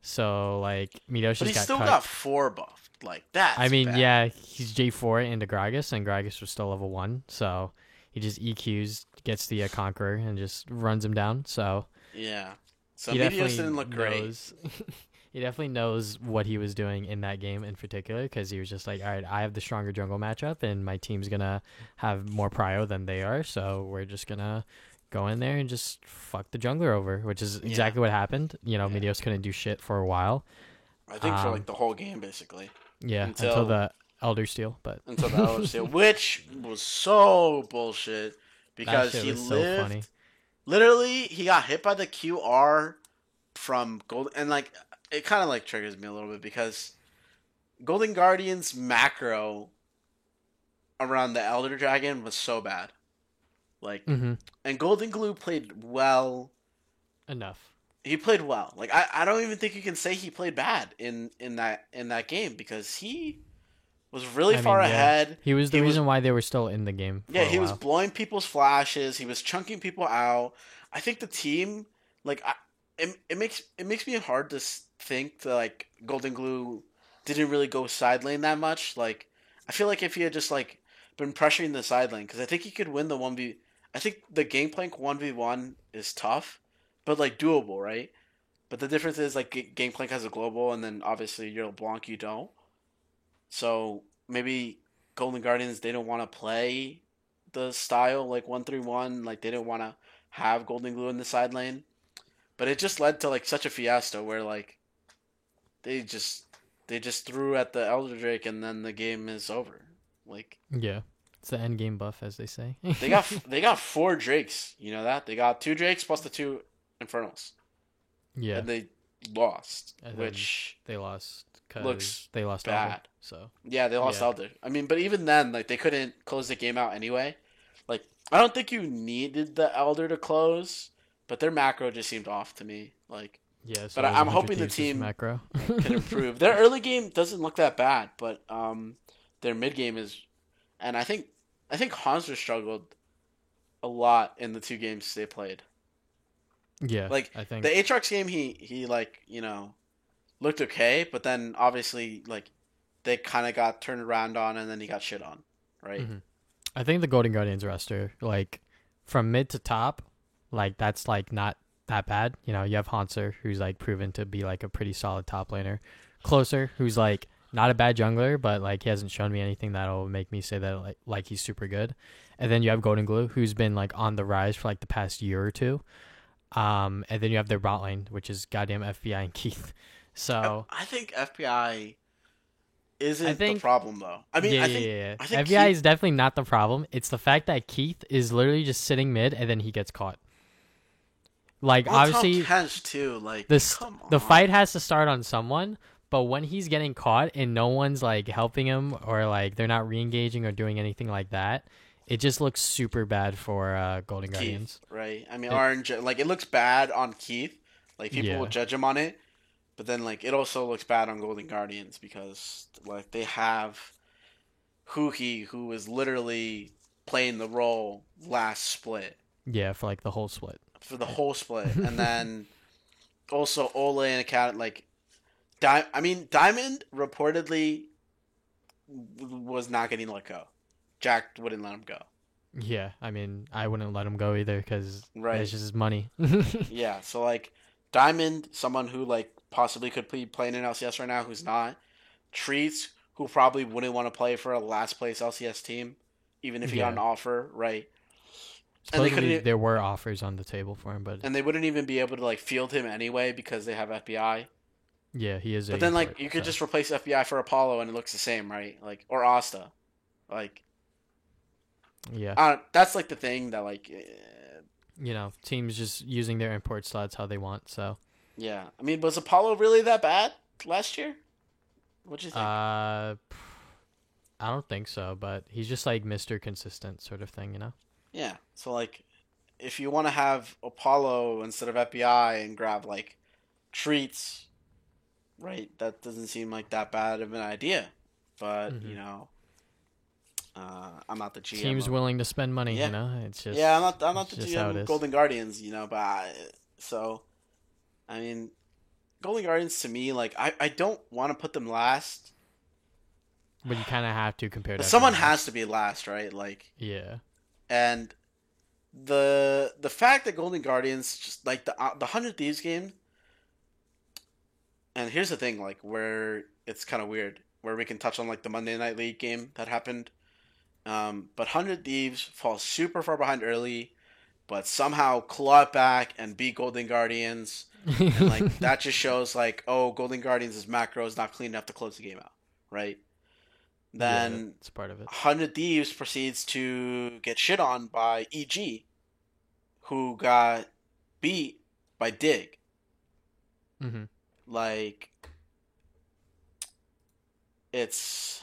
So like Midos but he just got still cut. got 4 buffed. Like that's I mean, bad. yeah, he's J4 into Gragas, and Gragas was still level 1, so he just EQs, gets the Conqueror, and just runs him down. So Yeah. So he Meteos definitely didn't look great. knows. He definitely knows what he was doing in that game in particular, because he was just like, all right, I have the stronger jungle matchup, and my team's gonna have more prio than they are, so we're just gonna go in there and just fuck the jungler over, which is exactly what happened. You know, Yeah. Meteos couldn't do shit for a while. I think for Um, like the whole game basically. Yeah, Until- until the Elder Steel, but Until the Elder Steel, which was so bullshit because that shit he was lived so funny. literally he got hit by the QR from Gold and like it kind of like triggers me a little bit because Golden Guardian's macro around the Elder Dragon was so bad. Like Mm-hmm. and Golden Glue played well. Enough. He played well. Like I don't even think you can say he played bad in that game because he was really I far mean, yeah. ahead. He was the He was- reason why they were still in the game. For Yeah, a he was while. blowing people's flashes. He was chunking people out. I think the team, like, it makes me hard to think that like Golden Glue didn't really go side lane that much. Like, I feel like if he had just like been pressuring the side lane, because I think he could win the 1v. I think the Gangplank 1v1 is tough, but like doable, right? But the difference is like Gangplank has a global, and then obviously your LeBlanc you don't. So maybe Golden Guardians they don't want to play the style like 1-3-1, like they didn't want to have Golden Glue in the side lane. But it just led to like such a fiasco where like they just threw at the Elder Drake and then the game is over. Like Yeah, it's the end game buff, as they say. they got 4 Drakes, you know that? They got 2 Drakes plus the 2 Infernals. Yeah, And they lost, And then which they lost because looks they lost bad. Elder, so yeah, they lost Yeah. Elder. I mean, but even then like they couldn't close the game out anyway. Like I don't think you needed the Elder to close, but their macro just seemed off to me. Like yeah. So But it was I'm 100 hoping the Thieves' team macro can improve. Their early game doesn't look that bad, but their mid game is, and I think Hanser struggled a lot in the 2 games they played. Yeah, Like I think the Aatrox game, he like looked okay, but then obviously like they kind of got turned around on, and then he got shit on, right? Mhm. I think the Golden Guardians roster, like from mid to top, like that's like not that bad. You know, you have Hanser, who's like proven to be like a pretty solid top laner. Closer, who's like not a bad jungler, but like he hasn't shown me anything that'll make me say that like he's super good. And then you have Golden Glue, who's been like on the rise for like the past year or two. And then you have their bot lane, which is goddamn FBI and Keith. So I think FBI isn't I think the problem though. I mean, yeah. I think FBI Keith, is definitely not the problem. It's the fact that Keith is literally just sitting mid and then he gets caught. Like well, obviously Tom Kench too. Like, this come the on. fight has to start on someone, but when he's getting caught and no one's like helping him or like they're not re-engaging or doing anything like that, it just looks super bad for Golden Guardians. Keith, right? I mean, It, Orange, like it looks bad on Keith. Like people will yeah. judge him on it, but then like it also looks bad on Golden Guardians because like they have Huki, who is literally playing the role last split Yeah, for like the whole split. for the whole split, and then also Ole and Academy. Like, I mean, Diamond reportedly was not getting let go. Jack wouldn't let him go. Yeah, I mean, I wouldn't let him go either because Right. it's just his money. Yeah. So like, Diamond, someone who like possibly could be playing in LCS right now, who's not. Treats, who probably wouldn't want to play for a last place LCS team, even if he got Yeah. an offer, right? And they Supposedly couldn't, there were offers on the table for him, but and they wouldn't even be able to like field him anyway because they have FBI. yeah, he is. But a then like import, you could so. just replace FBI for Apollo and it looks the same, right? Like or Asta, like Yeah, that's like the thing that like, teams just using their import slots how they want. So, yeah. I mean, was Apollo really that bad last year? What'd you think? I don't think so, but he's just like Mr. Consistent sort of thing. Yeah. So like, if you want to have Apollo instead of FBI and grab like Treats, right? That doesn't seem like that bad of an idea. But Mhm. I'm not the GM. Teams willing to spend money. Yeah. It's just Yeah, I'm not it's the just how it GM of is. Golden Guardians, but so I mean, Golden Guardians to me, like I don't want to put them last, But you kind of have to compare but to someone everyone else. has to be last, right? Like, Yeah. and the fact that Golden Guardians just like the 100 Thieves game, and here's the thing, like where it's kind of weird, where we can touch on like the Monday Night League game that happened. But 100 Thieves fall super far behind early, but somehow claw it back and beat Golden Guardians. And like that just shows like, oh, Golden Guardians' macro is not clean enough to close the game out, right? Yeah, Then it's part of it. 100 Thieves proceeds to get shit on by EG, who got beat by Dig. Hmm. Like, it's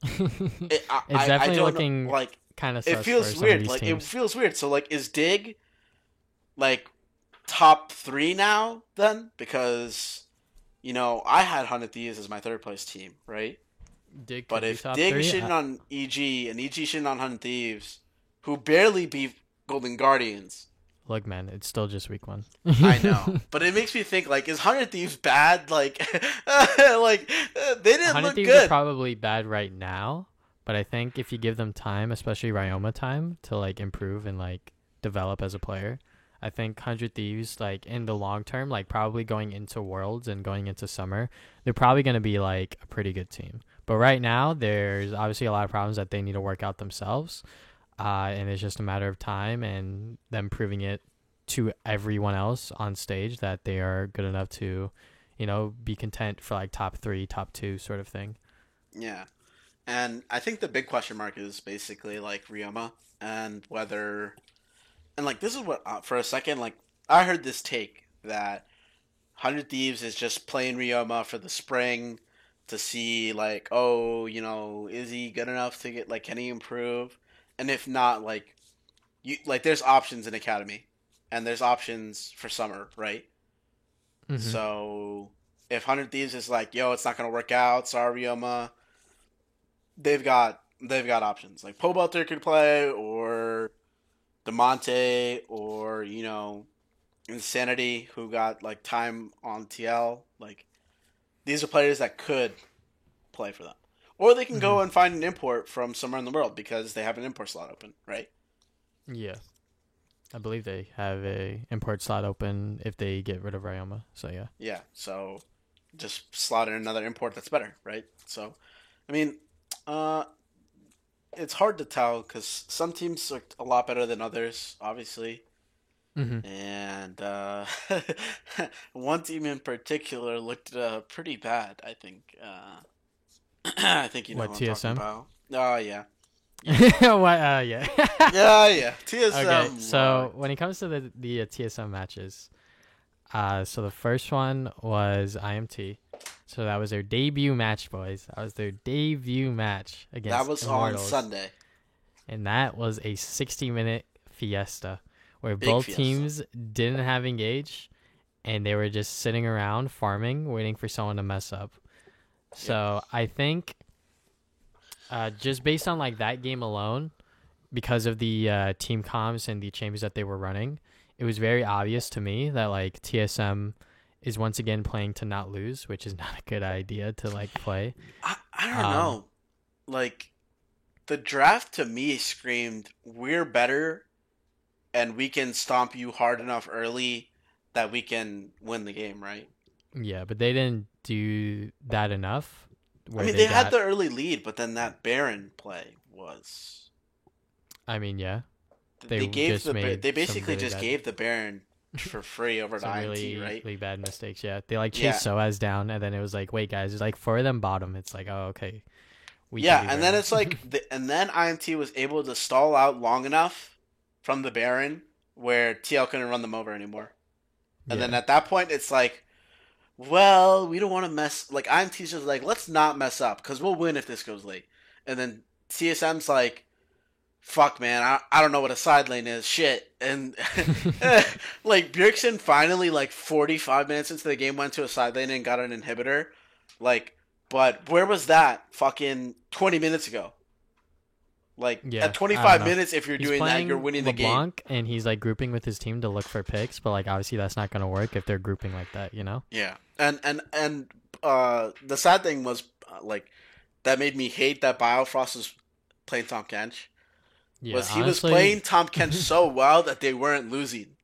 It's I definitely don't looking know, like kind of it sus for feels some of weird. these Like it teams. feels weird. So like, is Dig like top 3 now then? Because I had 100 Thieves as my third place team, right? Dig But could be if top Dig three. shitting on EG and EG shitting on 100 Thieves, who barely beat Golden Guardians, Look, man, it's still just week 1. I know, but it makes me think like, is 100 Thieves bad? Like, like they didn't 100 look Thieves are good. probably bad right now, but I think if you give them time, especially Ryoma time, to like improve and like develop as a player, I think 100 Thieves, like in the long term, like probably going into Worlds and going into Summer, they're probably going to be like a pretty good team. But right now, there's obviously a lot of problems that they need to work out themselves. And it's just a matter of time and them proving it to everyone else on stage that they are good enough to, be content for like top 3, top 2 sort of thing. Yeah. And I think the big question mark is basically like Ryoma and whether, and like this is what for a second, like I heard this take that 100 Thieves is just playing Ryoma for the spring to see like, oh, is he good enough to get, like, can he improve? And if not, like, there's options in Academy and there's options for summer, right? Hmm. So if 100 Thieves is like, yo, it's not gonna work out, sorry Ryoma, they've got options. Like Pobelter could play, or Demonte, or Insanity, who got like time on TL. Like, these are players that could play for them, or they can Hmm. go and find an import from somewhere in the world because they have an import slot open, right? Yeah. I believe they have a import slot open if they get rid of Ryoma. So yeah. Yeah. So just slot in another import that's better, right? So, I mean, uh, it's hard to tell because some teams looked a lot better than others, obviously, Mm-hmm. and one team in particular looked pretty bad. I think. I think you know What, who I'm talking TSM? about. Oh yeah, yeah, What? Yeah. yeah, yeah. Okay, TSM. so when it comes to the TSM matches, so the first one was IMT. So that was their debut match, boys. That was their debut match That against was on Immortals. Sunday. And that was a 60-minute fiesta where Big both fiesta. teams didn't have engage and they were just sitting around farming, waiting for someone to mess up. Yep. So I think just based on like that game alone, because of the team comms and the chambers that they were running, it was very obvious to me that like TSM is once again playing to not lose, which is not a good idea to like play. I don't Um, know. Like the draft to me screamed, "We're better, and we can stomp you hard enough early that we can win the game." Right? yeah, but they didn't do that enough I where mean, they they had got. the early lead, but then that Baron play was I mean, yeah, they gave just the made they some basically really just bad, gave the Baron for free over to some IMT, really right? really bad mistakes. Yeah, they like Yeah, chased Soaz down, and then it was like, wait, guys, it's like four of them bottom. It's like, oh, okay, we can yeah, do and then better. it's like, and then IMT was able to stall out long enough from the Baron where TL couldn't run them over anymore. And then Yeah, at that point, it's like, well, we don't want to mess. Like IMT's just like, let's not mess up because we'll win if this goes late. And then TSM's like, fuck, man, I don't know what a side lane is. Shit. And like Bjergsen finally, like 45 minutes into the game, went to a side lane and got an inhibitor. Like, but where was that fucking 20 minutes ago? Like yeah. at I don't 25 know. minutes, if you're He's doing that, you're playing winning the game. LeBlanc, and he's like grouping with his team to look for picks, but like obviously that's not gonna work if they're grouping like that, you know? Yeah, and the sad thing was like that made me hate that Biofrost was playing Tom Kench. Yeah, Was he was honestly, playing Tom Kench so well that they weren't losing.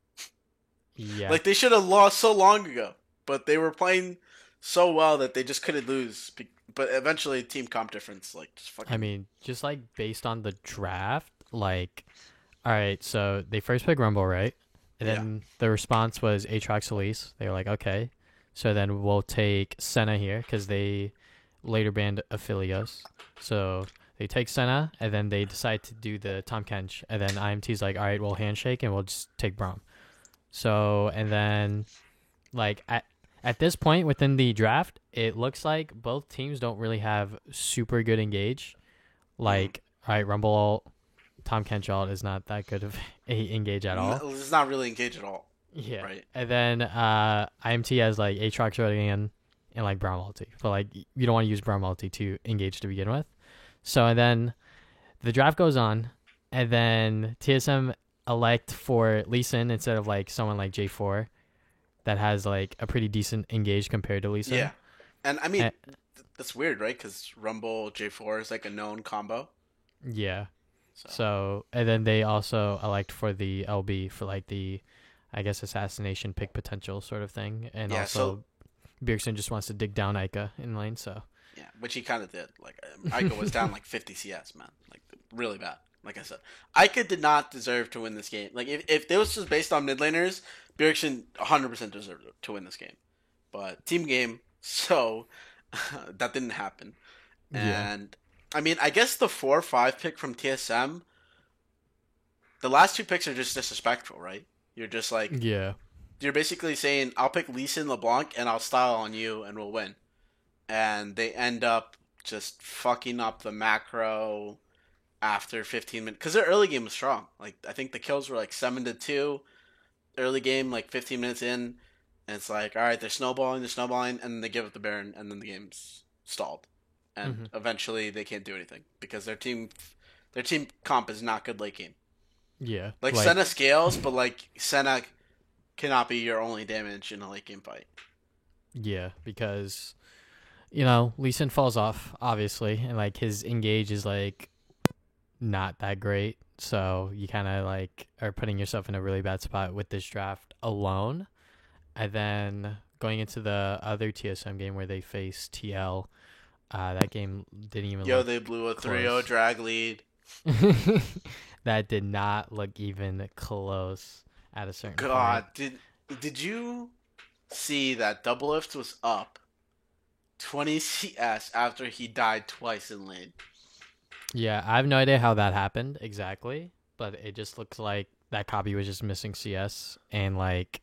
yeah. Like they should have lost so long ago, but they were playing so well that they just couldn't lose. But eventually, team comp difference like just I fucking mean, just like based on the draft, like, all right, so they first picked Rumble, right? And yeah then the response was Aatrox Elise. They were like, okay, so then we'll take Senna here because they later banned Aphelios. So they take Senna, and then they decide to do the Tom Kench. And then IMT's like, all right, we'll handshake and we'll just take Braum. So, and then, like, at this point within the draft, it looks like both teams don't really have super good engage. mm. Like, all right, Rumble ult, Tom Kench ult is not that good of a engage at all. It's not really engaged at all, Yeah. right? And then IMT has like Aatrox running in and like Braum ulti. But like you don't want to use Braum ulti to engage to begin with. So and then the draft goes on and then TSM elect for Lee Sin instead of like someone like J4 that has like a pretty decent engage compared to Lee Yeah, Sin. and I mean Eh, that's weird, right? Because Rumble J4 is like a known combo. yeah. So So and then they also elect for the LB for like the I guess assassination pick potential sort of thing. And yeah, so also Bjergsen just wants to dig down Ica in lane, so yeah, which he kind of did. Like Ica was down like 50 CS, man, like really bad. Like I said, Ica did not deserve to win this game. Like if it was just based on mid laners, Bjergsen 100% deserved to win this game. But team game, so that didn't happen. yeah. And I mean, I guess the 4-5 pick from TSM, the last two picks are just disrespectful, right? You're just like Yeah. you're basically saying I'll pick Lee Sin LeBlanc and I'll style on you and we'll win. And they end up just fucking up the macro after 15 minutes because their early game was strong. Like I think the kills were like 7-2 early game, like 15 minutes in, and it's like all right, they're snowballing, and then they give up the Baron, and then the game's stalled, and Hmm. eventually they can't do anything because their team comp is not good late game. Yeah. Like Like Senna scales, but like Senna cannot be your only damage in a late game fight. yeah, because Lee Sin falls off obviously, and like his engage is like not that great. So you kind of like are putting yourself in a really bad spot with this draft alone. And then going into the other TSM game where they faced TL. That game didn't even Yo, look they blew a 3-0 close. drag lead. That did not look even close at a certain point. God, did you see that Doublelift was up 20 CS after he died twice in lane? Yeah, I have no idea how that happened exactly, but it just looks like that copy was just missing CS and like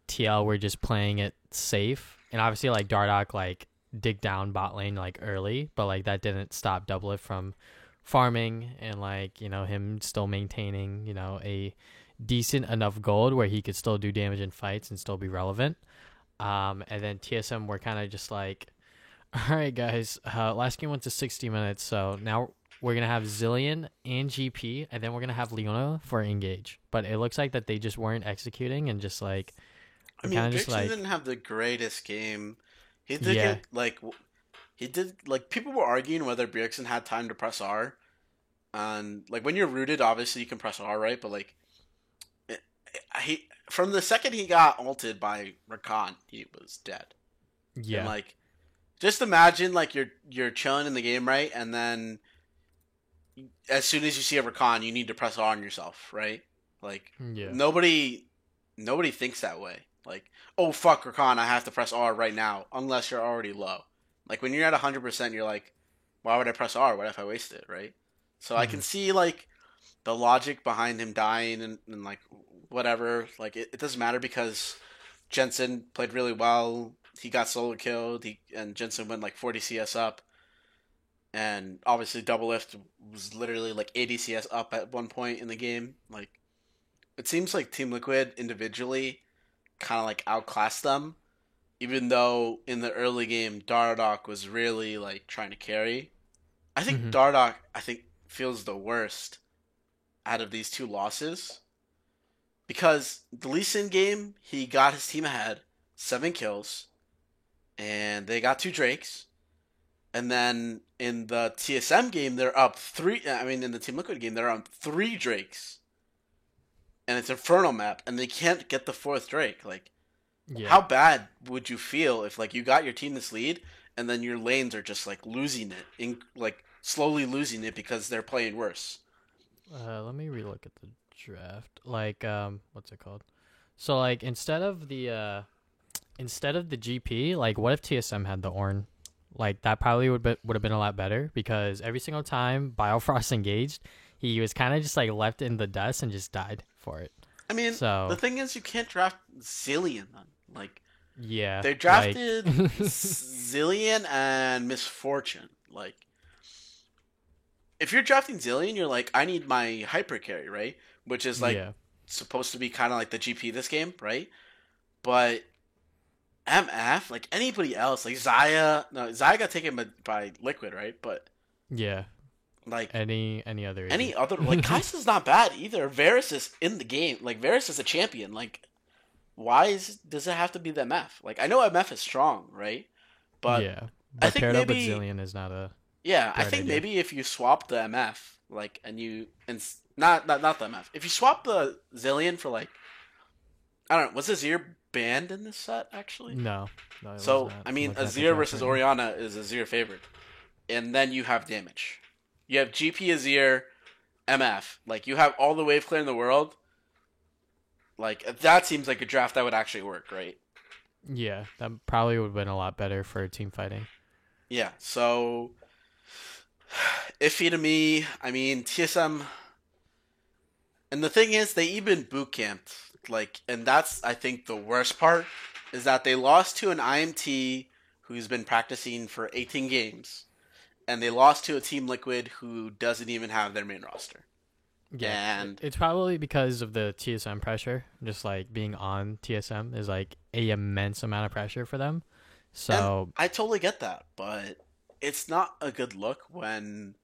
TL were just playing it safe. And obviously like Dardoch like dig down bot lane like early, but like that didn't stop Doublelift from farming and like, him still maintaining, a decent enough gold where he could still do damage in fights and still be relevant. And then TSM were kind of just like, all right, guys, last game went to 60 minutes, so now we're going to have Zilean and GP, and then we're going to have Leona for engage. But it looks like that they just weren't executing and just like, I mean, Dixon didn't have the greatest game. He did yeah. get, like, people were arguing whether Bjergsen had time to press R. And, like, when you're rooted, obviously you can press R, right? But, like, from the second he got ulted by Rakan, he was dead. Yeah. And, like, just imagine, like, you're chilling in the game, right? And then as soon as you see a Rakan, you need to press R on yourself, right? Like, Yeah. nobody thinks that way. Like, oh, fuck Rakan, I have to press R right now, unless you're already low. Like, when you're at 100%, you're like, why would I press R? What if I waste it, right? So I can see, like, the logic behind him dying and like, whatever. Like, it doesn't matter because Jensen played really well. He got solo killed, and Jensen went, like, 40 CS up. And obviously Doublelift was literally, like, 80 CS up at one point in the game. Like, it seems like Team Liquid individually kind of, like, outclassed them. Even though in the early game, Dardoch was really, like, trying to carry. I think Dardoch, feels the worst out of these two losses. Because the Lee Sin game, he got his team ahead, 7 kills, and they got 2 Drakes. And then in the TSM game, they're up 3. I mean, in the Team Liquid game, they're up 3 Drakes. And it's Inferno map, and they can't get the 4th Drake. Like, how bad would you feel if, like, you got your team this lead, and then your lanes are just, like, losing it, slowly losing it because they're playing worse? Let me relook at the draft. Like, what's it called? So, like, instead of the GP, like, what if TSM had the Ornn? Like, that probably would have been a lot better because every single time Biofrost engaged, he was kind of just like left in the dust and just died for it. I mean, the thing is, you can't draft Zilean then. Like, yeah, they drafted Zilean and Misfortune. Like, if you're drafting Zilean, you're like, I need my hyper carry, right? Which is like supposed to be kind of like the GP this game, right? But MF, like anybody else, like Xayah got taken by Liquid, right? But yeah, like any other, like Kai'Sa's not bad either. Varus is in the game, like Varus is a champion. Like, why does it have to be the MF? Like, I know MF is strong, right? But yeah, but I think paired maybe up with Zilean is not a I think idea. maybe if you swap the MF, like, not the MF, if you swap the Zilean for, like, I don't know, was Azir banned in this set actually? No, so I mean, Azir versus Orianna is Azir favored, and then you have damage. You have GP Azir, MF. Like, you have all the wave clear in the world. Like, that seems like a draft that would actually work, right? Yeah, that probably would have been a lot better for team fighting. Yeah, so iffy to me. I mean, TSM, and the thing is, they even boot camped. Like, and that's, I think, the worst part is that they lost to an IMT who's been practicing for 18 games, and they lost to a Team Liquid who doesn't even have their main roster. Yeah, and it's probably because of the TSM pressure. Just like being on TSM is like a immense amount of pressure for them. So and I totally get that, but it's not a good look when,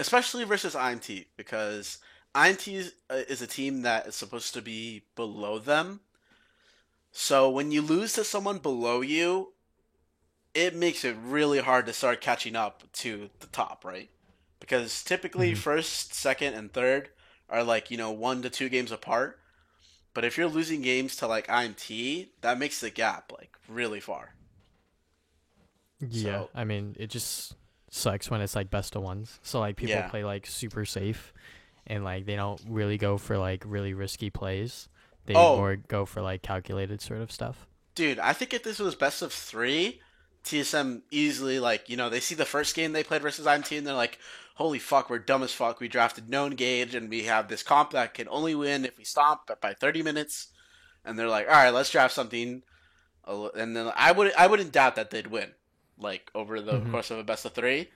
especially versus IMT, because IMT is a team that is supposed to be below them. So when you lose to someone below you, it makes it really hard to start catching up to the top, right? Because typically first, second, and third are like, 1 to 2 games apart. But if you're losing games to like IMT, that makes the gap like really far. Yeah, So I mean, it just sucks when it's like best of ones. So like people yeah. play like super safe, and like they don't really go for like really risky plays. They Oh, more go for like calculated sort of stuff. dude, I think if this was best of three, TSM easily like they see the first game they played versus IMT and they're like, holy fuck, we're dumb as fuck. We drafted no engage and we have this comp that can only win if we stomp by 30 minutes. And they're like, all right, let's draft something. And then I wouldn't doubt that they'd win, like over the Hmm. course of a best of three.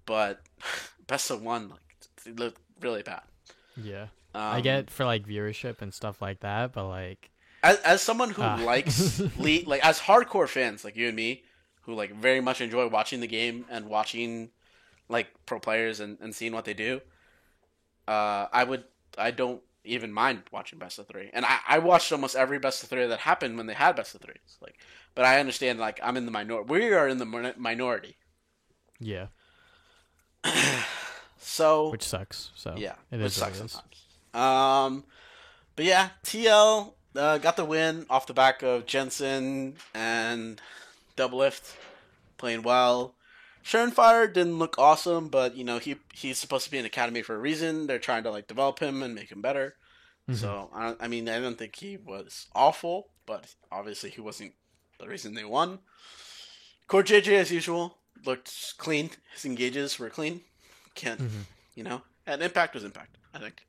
But best of one, like it looked really bad. Yeah, I Um, get for like viewership and stuff like that, but like, as someone who ah, likes League, like as hardcore fans like you and me, who like very much enjoy watching the game and watching like pro players and seeing what they do, I don't even mind watching best of three, and I watched almost every best of three that happened when they had best of threes. Like, but I understand like I'm in the minority. We are in the minority, yeah, so which sucks. So yeah, it which is what sucks it is. sometimes. But yeah, TL got the win off the back of Jensen and Doublelift playing well. Fire didn't look awesome, but he's supposed to be in academy for a reason. They're trying to like develop him and make him better. Hmm. So I mean, I don't think he was awful, but obviously he wasn't the reason they won. Core JJ as usual looked clean. His engages were clean. Can't Hmm. and impact was impact. I think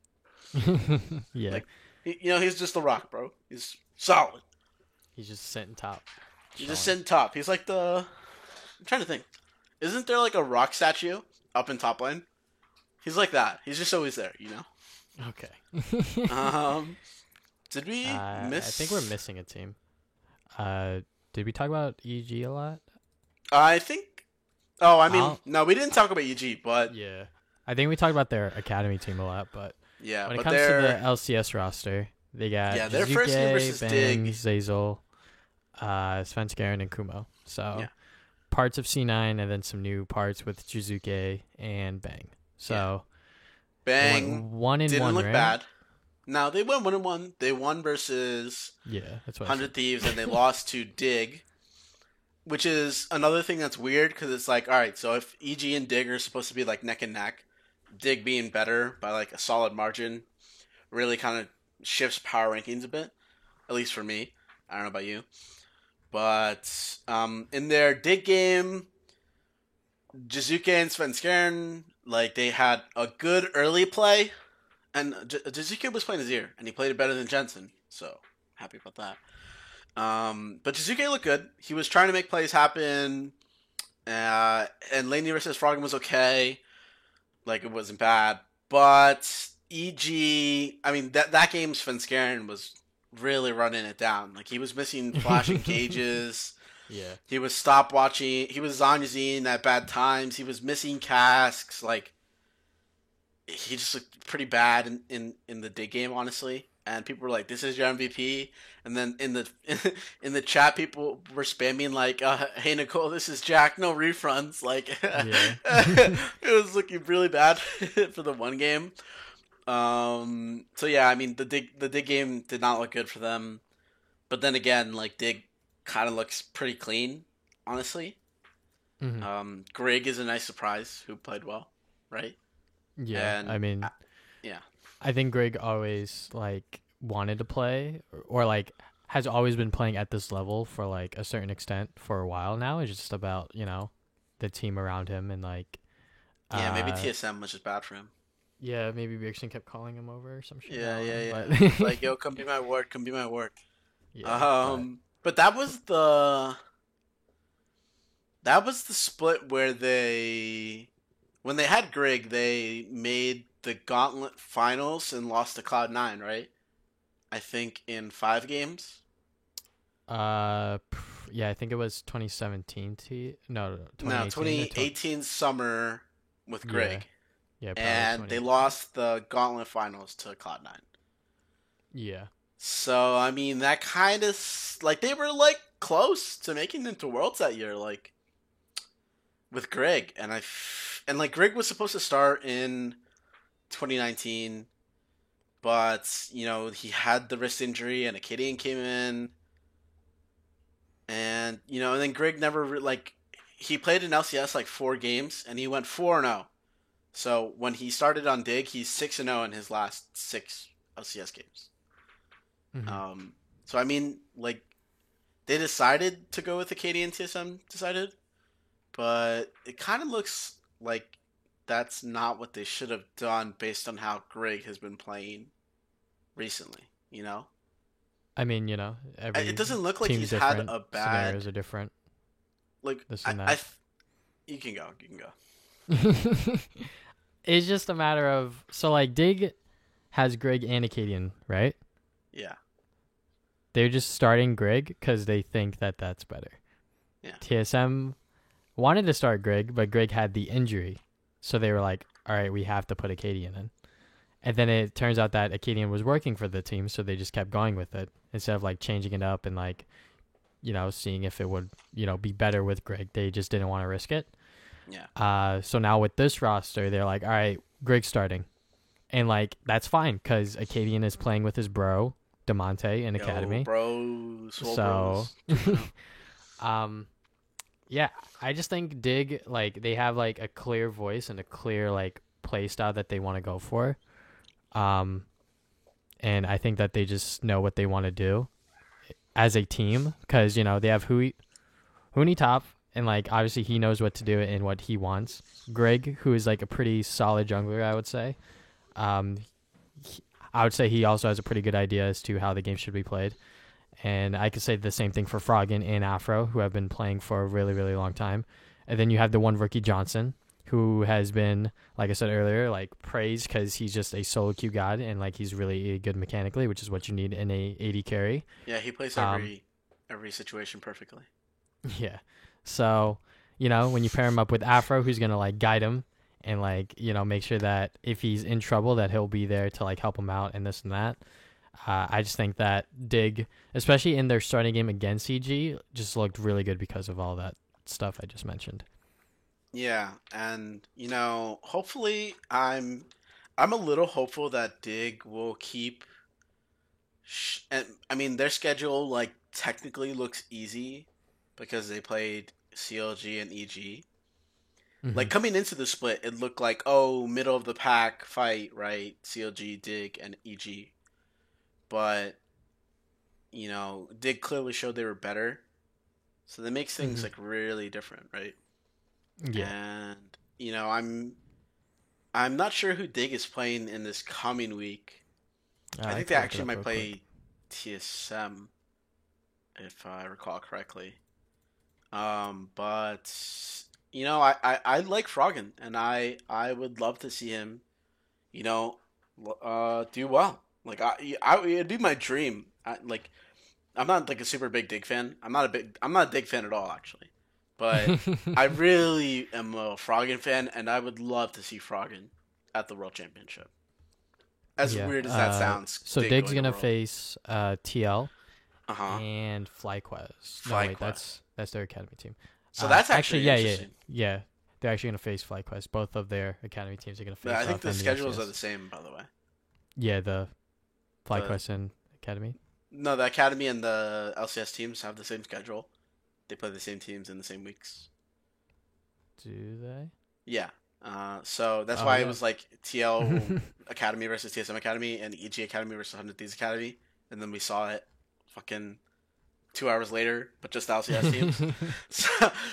Yeah, like he's just the rock, bro. He's solid. he's just sitting top, He's just chilling. sitting top. He's like the. I'm trying to think. Isn't there like a rock statue up in top lane? He's like that. He's just always there, Okay. Um, did we I think we're miss? missing a team. Uh, did we talk about EG a lot? I think. Oh, I mean, I'll, no, we didn't talk about UG, but yeah, I think we talked about their academy team a lot, but yeah, when it but comes to the they're LCS roster, they got yeah, their first game Jizuke, versus Ben, Dig. Zazel, Svenskeren, and Kumo. So Yeah, parts of C9 and then some new parts with Jizuke and Bang. So they went Bang 1-1, didn't look right? bad. No, they won 1-1. They won versus Yeah, that's what I said. 100 Thieves, and they lost to Dig, which is another thing that's weird because it's like, all right, so if EG and Dig are supposed to be like neck and neck, Dig being better by like a solid margin really kind of shifts power rankings a bit, at least for me. I don't know about you, but in their Dig game, Jizuke and Svenskeren, like they had a good early play, and Jizuke was playing Azir, and he played it better than Jensen, so happy about that. But Jizuke looked good. He was trying to make plays happen, and Laney versus Froggen was okay. Like it wasn't bad, but EG, I mean that game Svenskeren was really running it down. Like he was missing flashing cages. Yeah. He was stopwatching. He was Zanyazine at bad times. He was missing casks. Like he just looked pretty bad in the dig game, honestly. And people were like, "This is your MVP." And then in the chat, people were spamming like, "Hey Nicole, this is Jack. No refunds." Like Yeah. it was looking really bad for the one game. So yeah, I mean the dig game did not look good for them. But then again, like dig kind of looks pretty clean, honestly. Hmm. Greg is a nice surprise who played well, right? Yeah. And I mean, yeah, I think Greg always like wanted to play or like has always been playing at this level for like a certain extent for a while now. It's just about, the team around him and like yeah, maybe uh TSM was just bad for him. yeah, maybe Bjergsen kept calling him over or some shit. Yeah, I yeah, don't yeah. know, but Like, yo, come be my ward, come be my ward. yeah, but But that was the split where when they had Greg, they made the Gauntlet finals and lost to Cloud9, right? I think in 5 games. yeah, I think it was 2017 no, No, 2018 or 2018 summer with yeah, Greg, yeah, probably and they 2018. lost the Gauntlet finals to Cloud9. Yeah. So I mean, that kind of like they were like close to making it to Worlds that year, like with Greg, and like Greg was supposed to start in 2019, but he had the wrist injury, and Acadian came in, and and then Greg never he played in LCS like 4 games, and he went 4-0. So when he started on Dig, he's 6-0 in his last 6 LCS games. Mm-hmm. So I mean, like, they decided to go with Acadian. TSM decided, but it kind of looks like that's not what they should have done based on how Greg has been playing recently. I mean, It every doesn't look like team's he's had different, a scenarios bad are different, like. this and that. You can go. You can go. It's just a matter of like Dig has Greg and Acadian, right? Yeah. They're just starting Greg because they think that that's better. Yeah. TSM wanted to start Greg, but Greg had the injury, so they were like, "All right, we have to put Acadian in." And then it turns out that Acadian was working for the team, so they just kept going with it instead of like changing it up and like, seeing if it would, be better with Greg. They just didn't want to risk it. Yeah. So now with this roster, they're like, all right, Greg's starting, and like that's fine because Acadian is playing with his bro Demonte in Academy. Bros. So, Bros. yeah, I just think Dig, like, they have like a clear voice and a clear like play style that they want to go for. And I think that they just know what they want to do as a team because, they have Huni top, and like obviously he knows what to do and what he wants. Greg, who is like a pretty solid jungler, I would say. I would say he also has a pretty good idea as to how the game should be played. And I could say the same thing for Froggen and Afro, who have been playing for a really, really long time. And then you have the one Rookie Johnson, who has been, like I said earlier, like praised because he's just a solo queue god and like he's really good mechanically, which is what you need in a AD carry. Yeah, he plays every situation perfectly. Yeah. So, when you pair him up with Afro, who's gonna like guide him and like, make sure that if he's in trouble that he'll be there to like help him out and this and that. I just think that Dig, especially in their starting game against CG, just looked really good because of all that stuff I just mentioned. Yeah, and hopefully I'm a little hopeful that Dig will keep and I mean their schedule like technically looks easy because they played CLG and EG. Mm-hmm. Like coming into the split, it looked like, oh, middle of the pack fight, right? CLG, Dig, and EG. But Dig clearly showed they were better, so that makes things like really different, right? Yeah. And I'm not sure who Dig is playing in this coming week. I think they actually might play TSM, if I recall correctly. But I like Froggen, and I would love to see him, do well. Like it'd be my dream. I'm not like a super big Dig fan. I'm not a Dig fan at all, actually. But I really am a Froggen fan, and I would love to see Froggen at the World Championship. As weird as that sounds. So Dig's gonna face TL and FlyQuest. No, wait, that's their academy team. So that's actually yeah. They're actually gonna face FlyQuest. Both of their academy teams are gonna face. I think the schedules are the same, by the way. Yeah, the FlyQuest and academy. No, the academy and the LCS teams have the same schedule. They play the same teams in the same weeks. Do they? Yeah. So that's why it was like TL Academy versus TSM Academy and EG Academy versus 100 Thieves Academy. And then we saw it fucking 2 hours later, but just the LCS teams.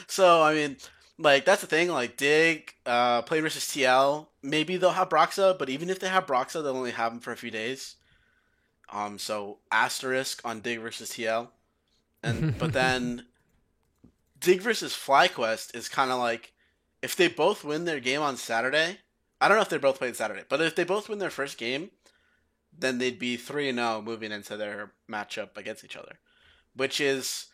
So, I mean, like, that's the thing. Like, Dig, play versus TL. Maybe they'll have Broxa, but even if they have Broxa, they'll only have him for a few days. So, asterisk on Dig versus TL. But then Dig versus FlyQuest is kind of like, if they both win their game on Saturday, I don't know if they both played Saturday, but if they both win their first game, then they'd be 3-0 moving into their matchup against each other, which is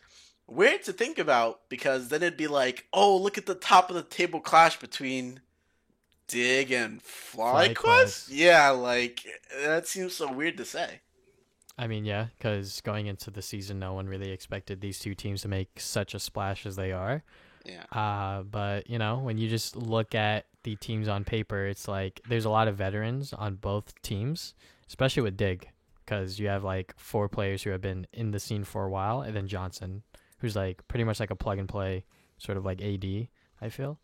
weird to think about because then it'd be like, oh, look at the top of the table clash between Dig and FlyQuest. Yeah, like that seems so weird to say. I mean, yeah, because going into the season, no one really expected these two teams to make such a splash as they are. Yeah. But when you just look at the teams on paper, it's like there's a lot of veterans on both teams, especially with Dig, because you have like 4 players who have been in the scene for a while, and then Johnson, who's like pretty much like a plug and play, sort of like AD, I feel.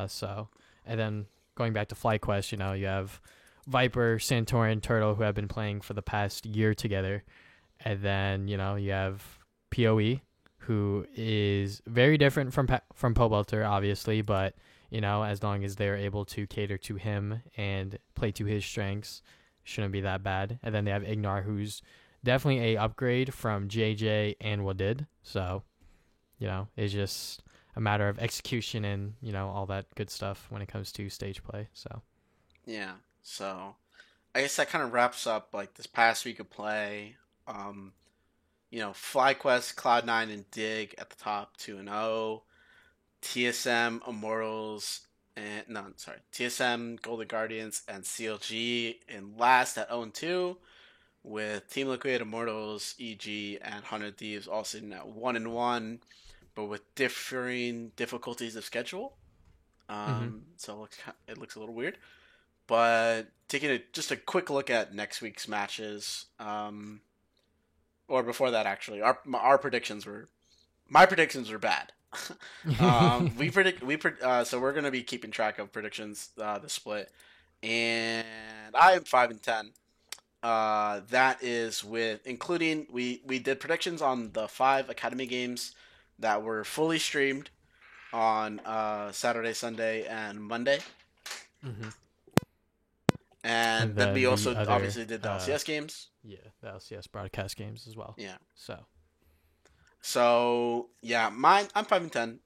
So, and then going back to FlyQuest, you have Viper, Santorin, Turtle, who have been playing for the past year together. And then, you have PoE, who is very different from Pobelter, obviously, but, as long as they're able to cater to him and play to his strengths, shouldn't be that bad. And then they have Ignar, who's definitely a upgrade from JJ and Wadid. So, it's just a matter of execution and, all that good stuff when it comes to stage play. So, yeah. So, I guess that kind of wraps up like this past week of play. FlyQuest, Cloud9, and Dig at the top 2-0. TSM, Immortals, TSM, Golden Guardians, and CLG in last at 0-2, with Team Liquid, Immortals, EG, and 100 Thieves all sitting at 1-1, but with differing difficulties of schedule. So it looks a little weird. But taking just a quick look at next week's matches, or before that, actually, my predictions were bad. So we're gonna be keeping track of predictions, the split, and I am 5-10. That is including we did predictions on the 5 Academy games that were fully streamed on Saturday, Sunday, and Monday. Mm-hmm. And then we also obviously did the LCS games. Yeah, the LCS broadcast games as well. Yeah. So yeah, I'm 5-10.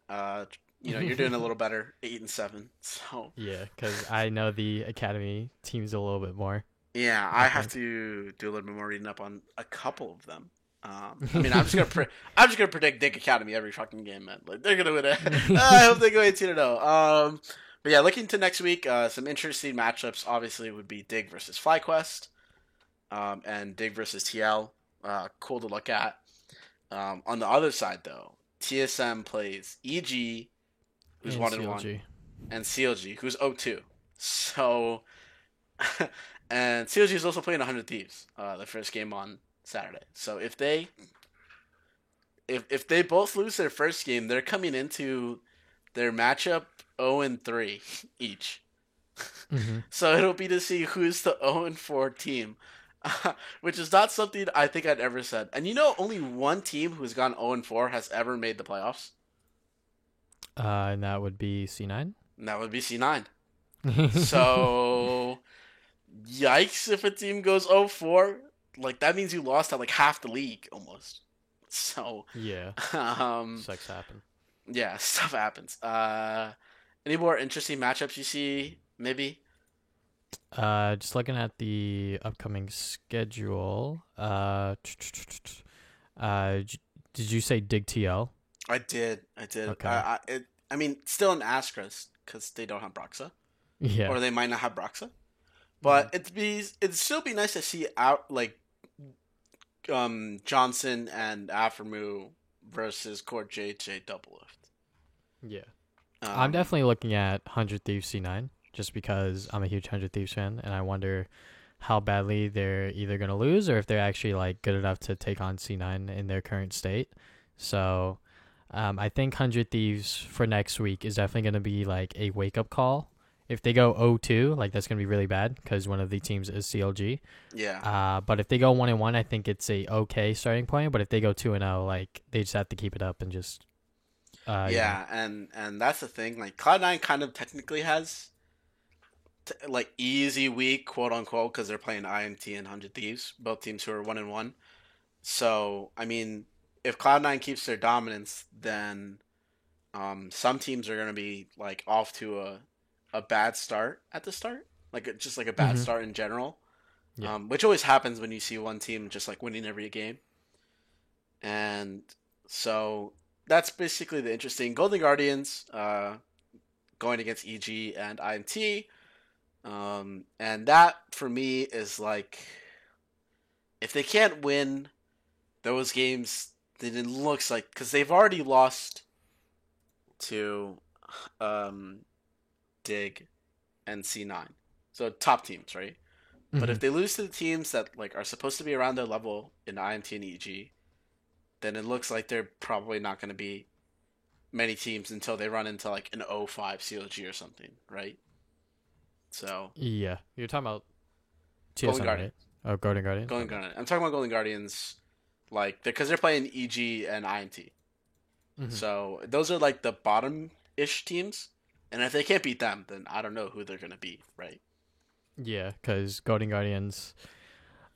You're doing a little better, 8-7. So yeah, because I know the Academy teams a little bit more. Yeah, I have to do a little bit more reading up on a couple of them. I'm just gonna predict Dig Academy every fucking game, man. Like, they're gonna win it. I hope they go 18-0. But yeah, looking to next week, some interesting matchups obviously would be Dig versus FlyQuest, and Dig versus TL. Cool to look at. On the other side, though, TSM plays EG, who's 1-1, and CLG, who's 0-2. So, and CLG is also playing 100 Thieves, the first game on Saturday. So if they both lose their first game, they're coming into their matchup 0-3 each. Mm-hmm. So it'll be to see who's the 0-4 team. Which is not something I think I'd ever said. And only one team who's gone 0-4 has ever made the playoffs. And that would be C9? That would be C9. So, yikes if a team goes 0-4. Like, that means you lost at, like, half the league, almost. So... Yeah. Sucks happen. Yeah, stuff happens. Any more interesting matchups you see, maybe? Just looking at the upcoming schedule. Did you say Dig TL? I did. Okay. I mean, still an asterisk because they don't have Broxa. Yeah. Or they might not have Broxa. But it'd still be nice to see Johnson and Aphromoo versus Court JJ Doublelift. Yeah. I'm definitely looking at 100 Thieves C9 just because I'm a huge 100 Thieves fan, and I wonder how badly they're either going to lose or if they're actually like good enough to take on C9 in their current state. So I think 100 Thieves for next week is definitely going to be like a wake-up call. If they go 0-2, like that's going to be really bad because one of the teams is CLG. Yeah. But if they go 1-1, I think it's a okay starting point. But if they go 2-0, like they just have to keep it up and just. And that's the thing. Like Cloud9 kind of technically has like easy week, quote unquote, because they're playing IMT and 100 Thieves, both teams who are 1-1. So I mean, if Cloud9 keeps their dominance, then some teams are going to be like off to a bad start at the start, like just like a bad start in general, which always happens when you see one team just like winning every game. And so that's basically the interesting. Golden Guardians going against EG and IMT, and that for me is like, if they can't win those games, then it looks like, because they've already lost to Dig and C9, so top teams, right? But Hmm. if they lose to the teams that like are supposed to be around their level in IMT and EG, then it looks like they're probably not going to be many teams until they run into like an 05 COG or something, right? So Yeah, you're talking about Golden TSM, Guardian, right? Oh, Golden Guardians. Golden Okay. Guardian. I'm talking about Golden Guardians, like because they're playing EG and IMT. Hmm. So those are like the bottom ish teams, and if they can't beat them, then I don't know who they're going to beat, right? Yeah, because Golden Guardians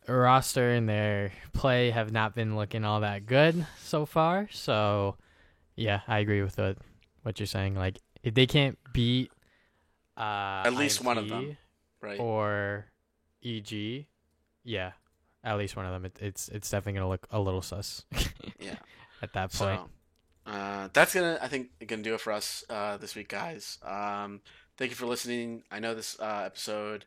roster and their play have not been looking all that good so far. So yeah, I agree with what you're saying. Like if they can't beat At least one of them, IMT right? or EG, yeah, at least one of them. It's definitely gonna look a little sus Yeah. at that point. So that's gonna, I think, gonna do it for us this week, guys. Thank you for listening. I know this episode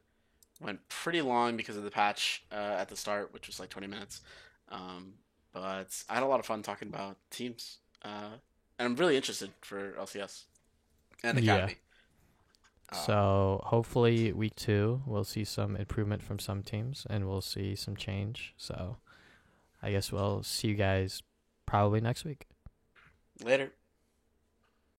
went pretty long because of the patch at the start, which was like 20 minutes. Um, but I had a lot of fun talking about teams, and I'm really interested for LCS and Yeah. Academy. Um, So hopefully week 2 we'll see some improvement from some teams and we'll see some change. So I guess we'll see you guys probably next week. Later.